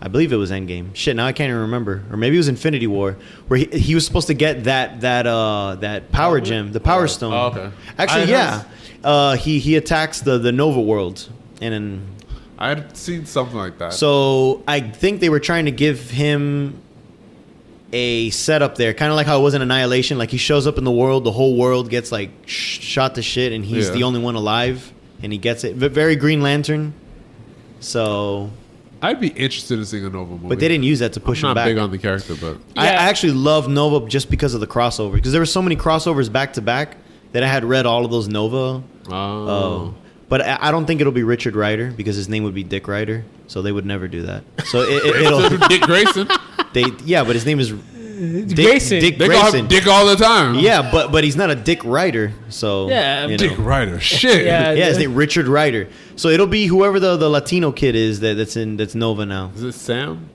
I believe it was Endgame. Shit, now I can't even remember, or maybe it was Infinity War, where he was supposed to get that power gem, the Power Stone. Oh, okay. Actually, yeah, he attacks the Nova world, and then. I had seen something like that. So I think they were trying to give him a setup there, kind of like how it was in Annihilation. Like he shows up in the world, the whole world gets like shot to shit, and he's Yeah. the only one alive, and he gets it. Very Green Lantern. So, I'd be interested in seeing a Nova movie. but they didn't use that to push I'm him not back. big on the character, but I Yeah. actually love Nova just because of the crossover, because there were so many crossovers back to back that I had read all of those Nova. But I don't think it'll be Richard Rider because his name would be Dick Rider, so they would never do that. So it'll Dick Grayson. but his name is Grayson. Dick They call Grayson. him Dick all the time. Yeah, but he's not a Dick Rider, so Yeah, you know. Dick Ryder. Shit. Yeah. Yeah, his name Richard Rider. So it'll be whoever the Latino kid is that's Nova now. Is it Sam?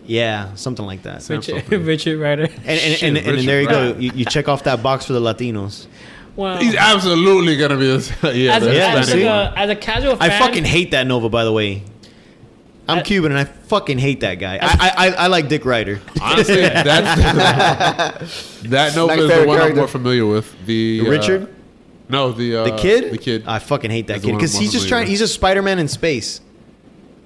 Yeah, something like that. Sam Richard, something. Richard Ryder. And then there you go. You check off that box for the Latinos. Wow. He's absolutely gonna be this. Yeah, as, a, Yeah, as, see? as a casual fan, I fucking hate that Nova, by the way. I'm Cuban and I fucking hate that guy. I like Dick Rider. honestly, that Nova Like is the favorite one I'm character. more familiar with. The Richard? No, the Kid? The kid. I fucking hate that Is the kid one because I'm he's just familiar trying. He's just Spider-Man in space.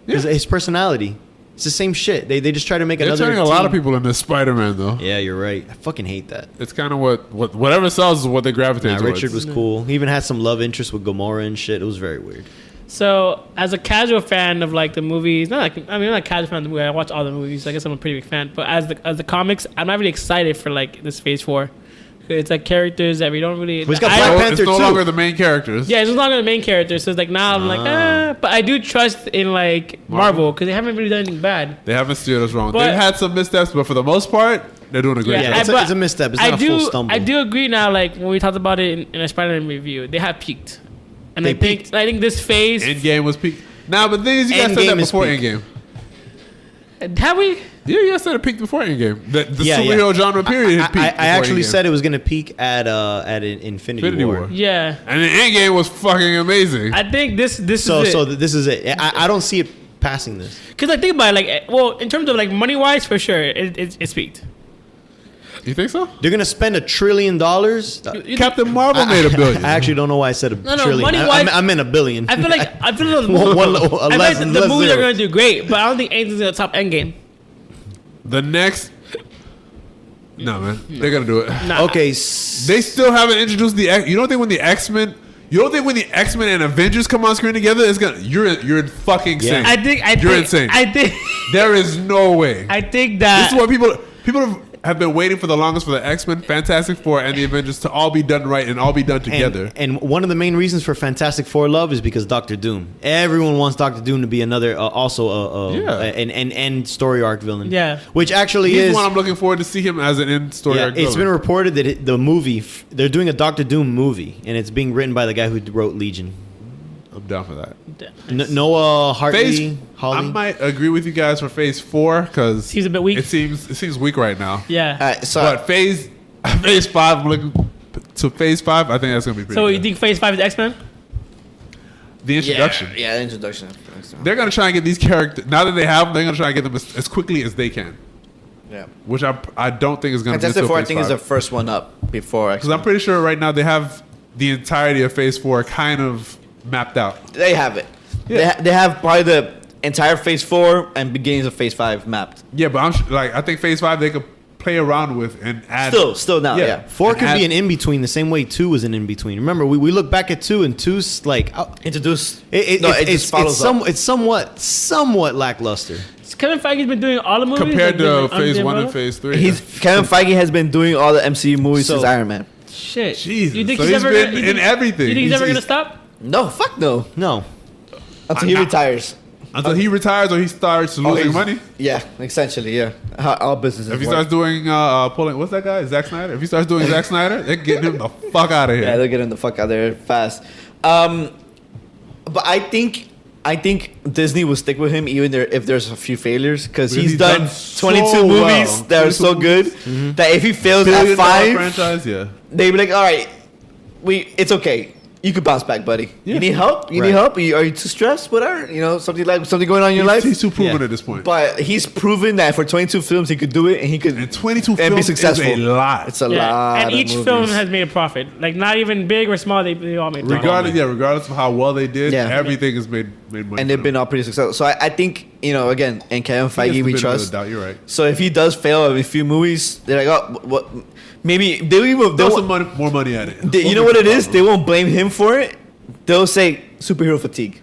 Yeah. His personality. It's the same shit. They just try to make They're another. turning a lot of team. people into Spider-Man though. Yeah, you're right. I fucking hate that. It's kind of whatever sells is what they gravitate Nah, towards. Richard was cool. He even had some love interest with Gamora and shit. It was very weird. So, as a casual fan of like the movies, I'm not a casual fan of the movie. I watch all the movies. I guess I'm a pretty big fan. But as the comics, I'm not really excited for like this Phase 4. It's like characters that we don't really. It's got I- Black So Panther it's no too. longer the main characters. Yeah, it's no longer the main character. So it's like now I'm like, but I do trust in like Marvel because they haven't really done anything bad. They haven't steered us wrong. But- They've had some missteps, but for the most part, they're doing a great Yeah, job. it's, but it's a misstep. It's I not a do, full stumble. I do agree now. Like when we talked about it in a Spider-Man review, they have peaked, and They I think this phase Endgame was peak. Nah, but the thing is, you guys said Endgame that is before peak. Endgame. have we. Yeah, you guys said it peaked before Endgame. The Yeah, superhero yeah. genre period had peaked I before actually Endgame. said it was going to peak at Infinity War. Yeah, And then Endgame was fucking amazing. I think this So is it. this is it. I don't see it passing this. Because I think about it, like, well, in terms of like money wise, for sure, it's peaked. You think so? They're going to spend $1 trillion. Captain Marvel made $1 billion. I actually don't know why I said a No, trillion. money-wise- I meant $1 billion. I feel like the movies, less the movies are zero. gonna do great, but I don't think anything's gonna top Endgame. The next. No, man. They're going to do it. Nah. Okay. They still haven't introduced the X. You don't think when the X-Men. You don't think when the X-Men and Avengers come on screen together, it's gonna you're fucking Yeah. insane. You're insane. I think There is no way. I think This that is what people have been waiting for the longest for the X-Men, Fantastic Four, and the Avengers to all be done right and all be done together. And one of the main reasons for Fantastic Four love is because Doctor Doom. Everyone wants Doctor Doom to be another an end story arc villain. Yeah. Which actually He's is. the one I'm looking forward to see him as an end story Yeah, arc it's been villain. reported that the movie they're doing a Doctor Doom movie, and it's being written by the guy who wrote Legion. I'm down for that. Noah Hartley. Phase. I Holly. might agree with you guys for Phase 4 because Seems a bit weak. It seems weak right now. yeah. All right, so But Phase 5, I'm looking to Phase 5. I think that's gonna be pretty. So you good. think Phase 5 is X-Men? The introduction? Yeah, the introduction. They're gonna try and get these characters. Now that they have them, they're gonna try and get them as quickly as they can. Yeah. Which I don't think is gonna be Fantastic until Four, I Phase think, is 5. the first one up before Because I'm pretty sure right now they have the entirety of Phase 4 kind of mapped out. They have it. Yeah. They have probably the entire Phase 4 and beginnings of Phase 5 mapped. Yeah, but I think Phase 5 they could play around with and add. Still now, yeah. 4 And could add- be an in between the same way 2 was an in between. Remember, we look back at 2 and 2's like Introduce. it just follows up. it's somewhat lackluster. Kevin Feige's been doing all the movies compared like, to under Phase the 1 and umbrella? Phase 3. Kevin Feige has been doing all the MCU movies So- since Iron Man. Shit. Jesus. You think So he's he's ever been gonna, you in think- everything. You think he's He's- ever gonna he's- stop? No, fuck no. No. Until he retires. Until he retires or he starts losing he's- money. Yeah, essentially, yeah. How all businesses If he work. starts doing pulling, what's that guy? Zack Snyder. If he starts doing Zack Snyder, they're getting him the fuck out of here. Yeah, they're getting the fuck out of there fast. But I think Disney will stick with him even if there's a few failures because Because he's done so 22 movies well. that are so 22 good movies. that if he fails at $1 billion 5, franchise, yeah. they'd be like, all right, it's okay. You could bounce back, buddy. Yeah. You need help? You Right. need help? Are you too stressed? Whatever. You know, something going on in your life. He's too proven Yeah. at this point. But he's proven that for 22 films he could do it and he could and 22 and films be successful. is a lot. It's a Yeah. lot. And of each movies. film has made a profit. Like not even big or small, they all made profit. Regardless of how well they did, Yeah. everything has made money. And they've been all pretty successful. So I think, again, and Kevin Feige we trust. Doubt. You're right. So if he does fail in a few movies, they're like, oh, what? Maybe they'll Throw some more money at it. you know what it is? They won't blame him for it. They'll say superhero fatigue.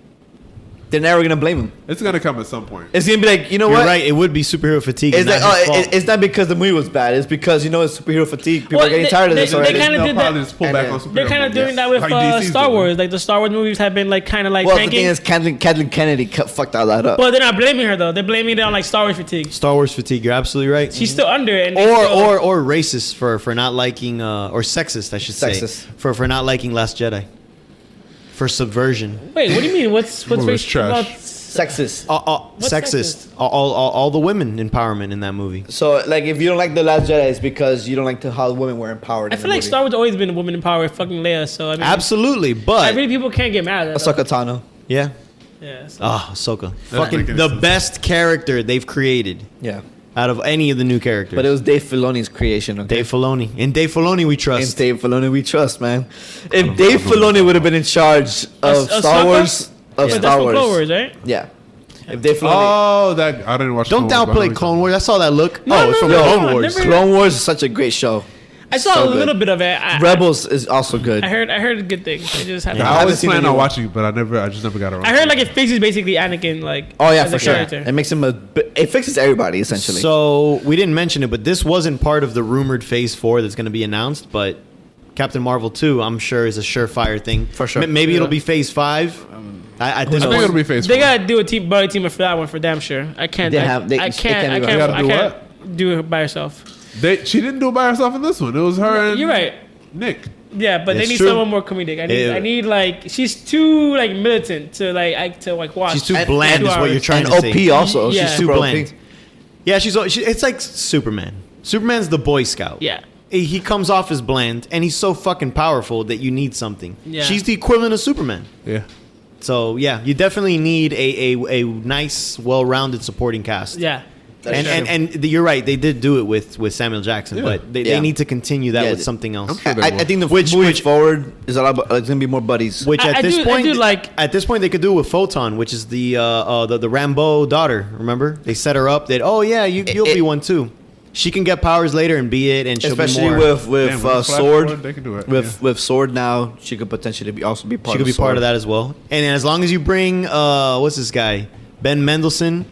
They're never gonna blame him. It's gonna come at some point. It's gonna be like, you know You're what? right. It would be superhero fatigue. It's not like, his fault. it's not because the movie was bad. It's because it's superhero fatigue. People Well, are getting they- tired of they- this they already. kinda They'll did probably that- just pull and back then- on superhero They're kind of movies. doing that with Like DC's Star doing. Wars. Like the Star Wars movies have been like kind of like Well, the tanking. thing is, Kathleen Kennedy fucked all that up. But they're not blaming her though. They're blaming it on like Star Wars fatigue. Star Wars fatigue. You're absolutely right. She's still under it. And they still- or racist for not liking or sexist, I should Sexist. say, for not liking Last Jedi, for subversion. Wait, what do you mean? What's Movie was racist trash. about? Sexist. What's Sexist. All the women empowerment in that movie. So, like, if you don't like The Last Jedi, it's because you don't like how women were empowered. I feel like Star Wars always been a woman in power with fucking Leia. So I mean, Absolutely, I but really people can't get mad at that. Ahsoka Tano. yeah. Yeah. So. Ah, Ahsoka. Doesn't Fucking make any the sense. best character they've created Yeah. out of any of the new characters. But it was Dave Filoni's creation. Okay? Dave Filoni. In Dave Filoni we And trust. Dave Filoni we trust, man. If Dave Filoni would have been in charge of Ahsoka? Star Wars, But that's Star from Wars, Clone Wars, right? yeah. If Dave Filoni, Oh, that I didn't watch. Don't Clone Wars, but I downplay know Clone Wars. I saw that look. No, it's from no, Clone no, Wars. never- Clone Wars is such a great show. I saw So a good. little bit of it. Rebels is also good. I heard good things. I just have Yeah, to. I haven't always seen plan the on new one. watching, but I just never got around. I heard like it fixes basically Anakin like. Oh yeah, as for a sure. character. It makes him it fixes everybody essentially. So we didn't mention it, but this wasn't part of the rumored Phase 4 that's going to be announced. But Captain Marvel 2, I'm sure, is a surefire thing. For sure. Maybe it'll Yeah. be Phase 5. At this I think point, it'll be Phase They 4. gotta do a buddy team for that one for damn sure. I can't. They I, have- they- I it can't. can't I be- can't. Gotta I do can't do it by herself. She didn't do it by herself in this one. It was her and You're right. Nick. Yeah, but It's they need true. someone more comedic. Yeah. I need like she's too like militant to watch. she's too And- bland, and is what you're trying and to OP say. also. Yeah. She's Too super bland. OP. Yeah, it's like Superman. Superman's the Boy Scout. Yeah. He comes off as bland, and he's so fucking powerful that you need something. Yeah. She's the equivalent of Superman. Yeah. So yeah, you definitely need a nice, well-rounded supporting cast. Yeah. And you're right. They did do it with Samuel Jackson, Yeah. but they Yeah. need to continue that Yeah, with they- something else. I'm sure they I will. think the Which- moving which- forward is a lot. It's gonna be more buddies. Which I at this do- I point, do like- at this point, they could do it with Photon, which is the Rambo daughter. Remember, they set her up that you'll be one too. She can get powers later and be it, and she'll Especially be more. with Damn, with the Flash sword. Forward, they can do it. With sword now, she could potentially also be part. She could of be part Sword. of that as well. And as long as you bring what's this guy, Ben Mendelsohn,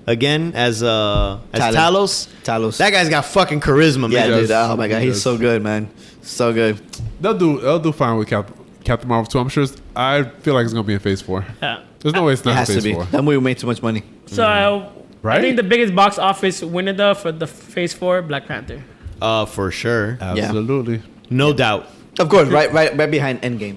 again as Talos. Talos. That guy's got fucking charisma, man. Yeah, He dude. does. Oh my god, He he's does. so good, man. So good. They'll do fine with Captain Marvel 2. I'm sure. I feel like it's gonna be in Phase 4. Yeah. There's no way it's It not in has to Phase be. 4. That movie made too much money. So I Right? think the biggest box office winner though for the Phase 4, Black Panther. For sure, Absolutely. no doubt. Of course, right behind Endgame.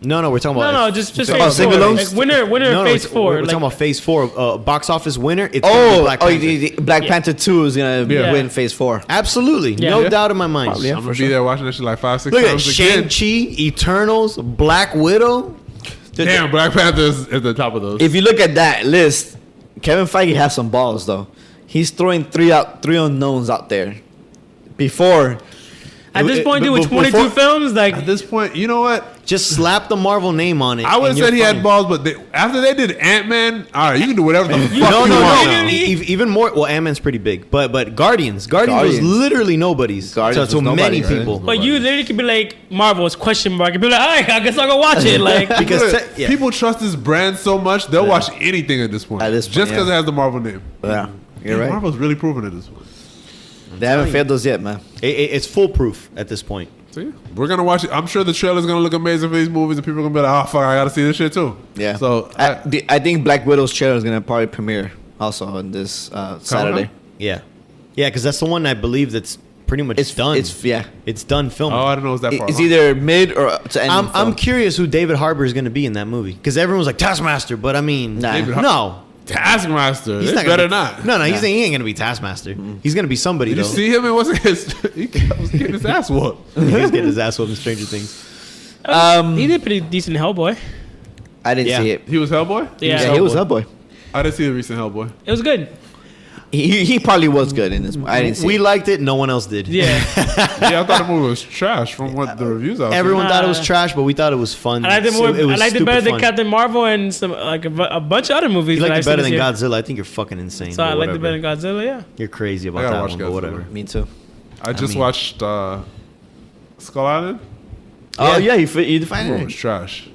No, we're talking No, about no, just talking Phase about 4. sing-alongs? Like winner no, of Phase we're 4. talking like, about Phase 4 box office winner. It's gonna be Black Panther. Black Yeah. Panther 2 is gonna Yeah. win Phase 4. Absolutely, Yeah. no Yeah. doubt in my mind. Probably, yeah. I'm gonna for be sure. there watching that shit like 5-6 Look at times Shang again. Chi, Eternals, Black Widow. Damn, Black Panther is at the top of those. If you look at that list, Kevin Feige has some balls though. He's throwing three unknowns out there. Before, at this point, dude, with before- 22 films, like At this point, you know what? Just slap the Marvel name on it. I would have and you're said he had fine. balls, but after they did Ant-Man, all right, you can do whatever the fuck you No, no, want. no. now. Even more. Well, Ant-Man's pretty big, but Guardians was Guardians. literally nobody's Guardians to was nobody, many right? people. but you literally could be like Marvel's question mark and be like, all right, I guess I'll go watch it. Like, Because Look, yeah. people trust this brand so much, they'll watch anything at this point. At this point, just because yeah. it has the Marvel name. yeah, you're And right. Marvel's really proven at this point. They haven't failed us yet, man. It's foolproof at this point. See, we're gonna watch it. I'm sure the trailer's gonna look amazing for these movies, and people are gonna be like, "Oh fuck, I gotta see this shit too." Yeah. So I think Black Widow's trailer is gonna probably premiere also on this Saturday. Yeah, because that's the one I believe that's pretty much It's done. It's It's done filming. oh, I don't know, is that far? It's along? either mid or to end. I'm curious who David Harbour is going to be in that movie because everyone's like Taskmaster, but I mean, Nah. David no, Taskmaster. he's He's not better gonna not. be, No, he ain't going to be Taskmaster. He's going to be somebody Did you though. see him? And what's his? He was getting his ass whooped. He's getting his ass whooped in Stranger Things. he did pretty decent Hellboy. I didn't Yeah. see it. He was Hellboy. Yeah, He was Hellboy. I didn't see the recent Hellboy. it was good. He probably was good in this. I didn't see. We it. liked it. No one else did. Yeah, Yeah, I thought the movie was trash from what the reviews are. Everyone thought it was Nah. trash, but we thought it was fun. I liked it So more. was I liked it stupid better than fun. Captain Marvel and some like a bunch of other movies. You that liked I've it better seen than this year. Godzilla. I think you're fucking insane. So I but liked it whatever. better than Godzilla. Yeah. You're crazy I about gotta that watch one, but Godzilla. whatever. Me too. I just mean- watched Skull Island. Oh Yeah. yeah, you defined That was it. trash.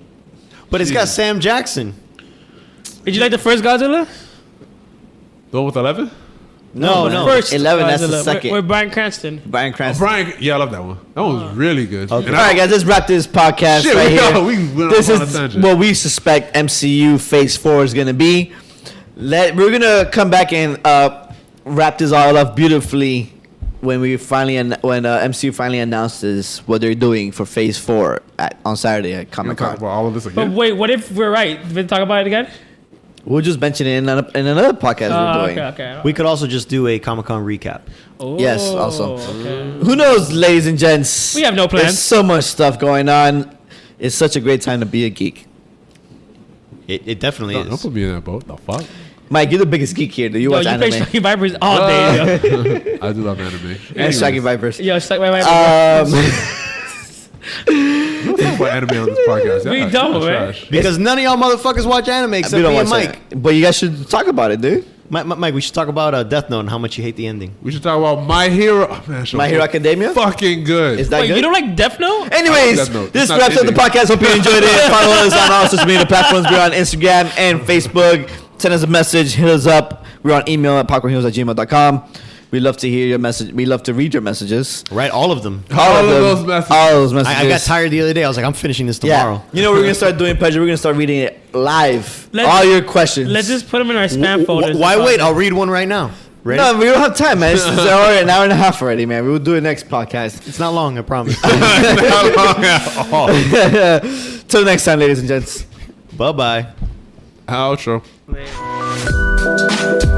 But it's got Sam Jackson. Did you like the first Godzilla? The one with 11? No, man. no. First 11, that's the Godzilla, second. With Bryan Cranston. Brian Oh, Cranston. Brian, yeah, I love that one. That one was really good. Okay. And All right, guys, let's wrap this podcast Shit, right we here. know, we went This off on a is tangent. what we suspect MCU Phase 4 is going to be. We're going to come back and wrap this all up beautifully when MCU finally announces what they're doing for Phase 4 on Saturday at We're Comic gonna talk Con. about all of this But again. wait, what if we're right? Did we talk about it again? We'll just mention it in another podcast we're doing. Okay. We could also just do a Comic Con recap. Oh, Yes, also. Okay. Who knows, ladies and gents? We have no There's plans. so much stuff going on. It's such a great time to be a geek. It definitely Don't is. put me in that boat. The fuck? Mike, you're the biggest geek here. Do you Yo, watch you play anime? Striking Vipers all day. Yo. I do love anime. And Anyways, Striking Vipers. Yo, Striking Vipers. we don't talk about anime on this podcast. We Y'all- don't, y'all man. trash. Because none of y'all motherfuckers watch anime we except don't me and watch Mike. it. But you guys should talk about it, dude. Mike, we should talk about Death Note and how much you hate the ending. We should talk about My Hero. Oh, man, My Hero Academia? Fucking good. Is that Wait, good? you don't like Death Note? Anyways, Death Note. this It's not wraps up the ending. podcast. Hope you enjoyed it. Follow us on all social media platforms. We're on Instagram and Facebook. Send us a message. Hit us up. We're on email at popcornheroes@gmail.com. We love to hear your message. We love to read your messages. Right, all of them. All of them. those messages. All those messages. I got tired the other day. I was like, I'm finishing this tomorrow. Yeah. You know what we're going to start doing, Pedro? We're going to start reading it live. Let's- all your questions. Let's just put them in our spam folders. Why wait? I'll read one right now. Ready? No, we don't have time, man. It's already an hour and a half already, man. We will do it next podcast. It's not long, I promise. Not long at all. Till next time, ladies and gents. Bye-bye. Outro. Man.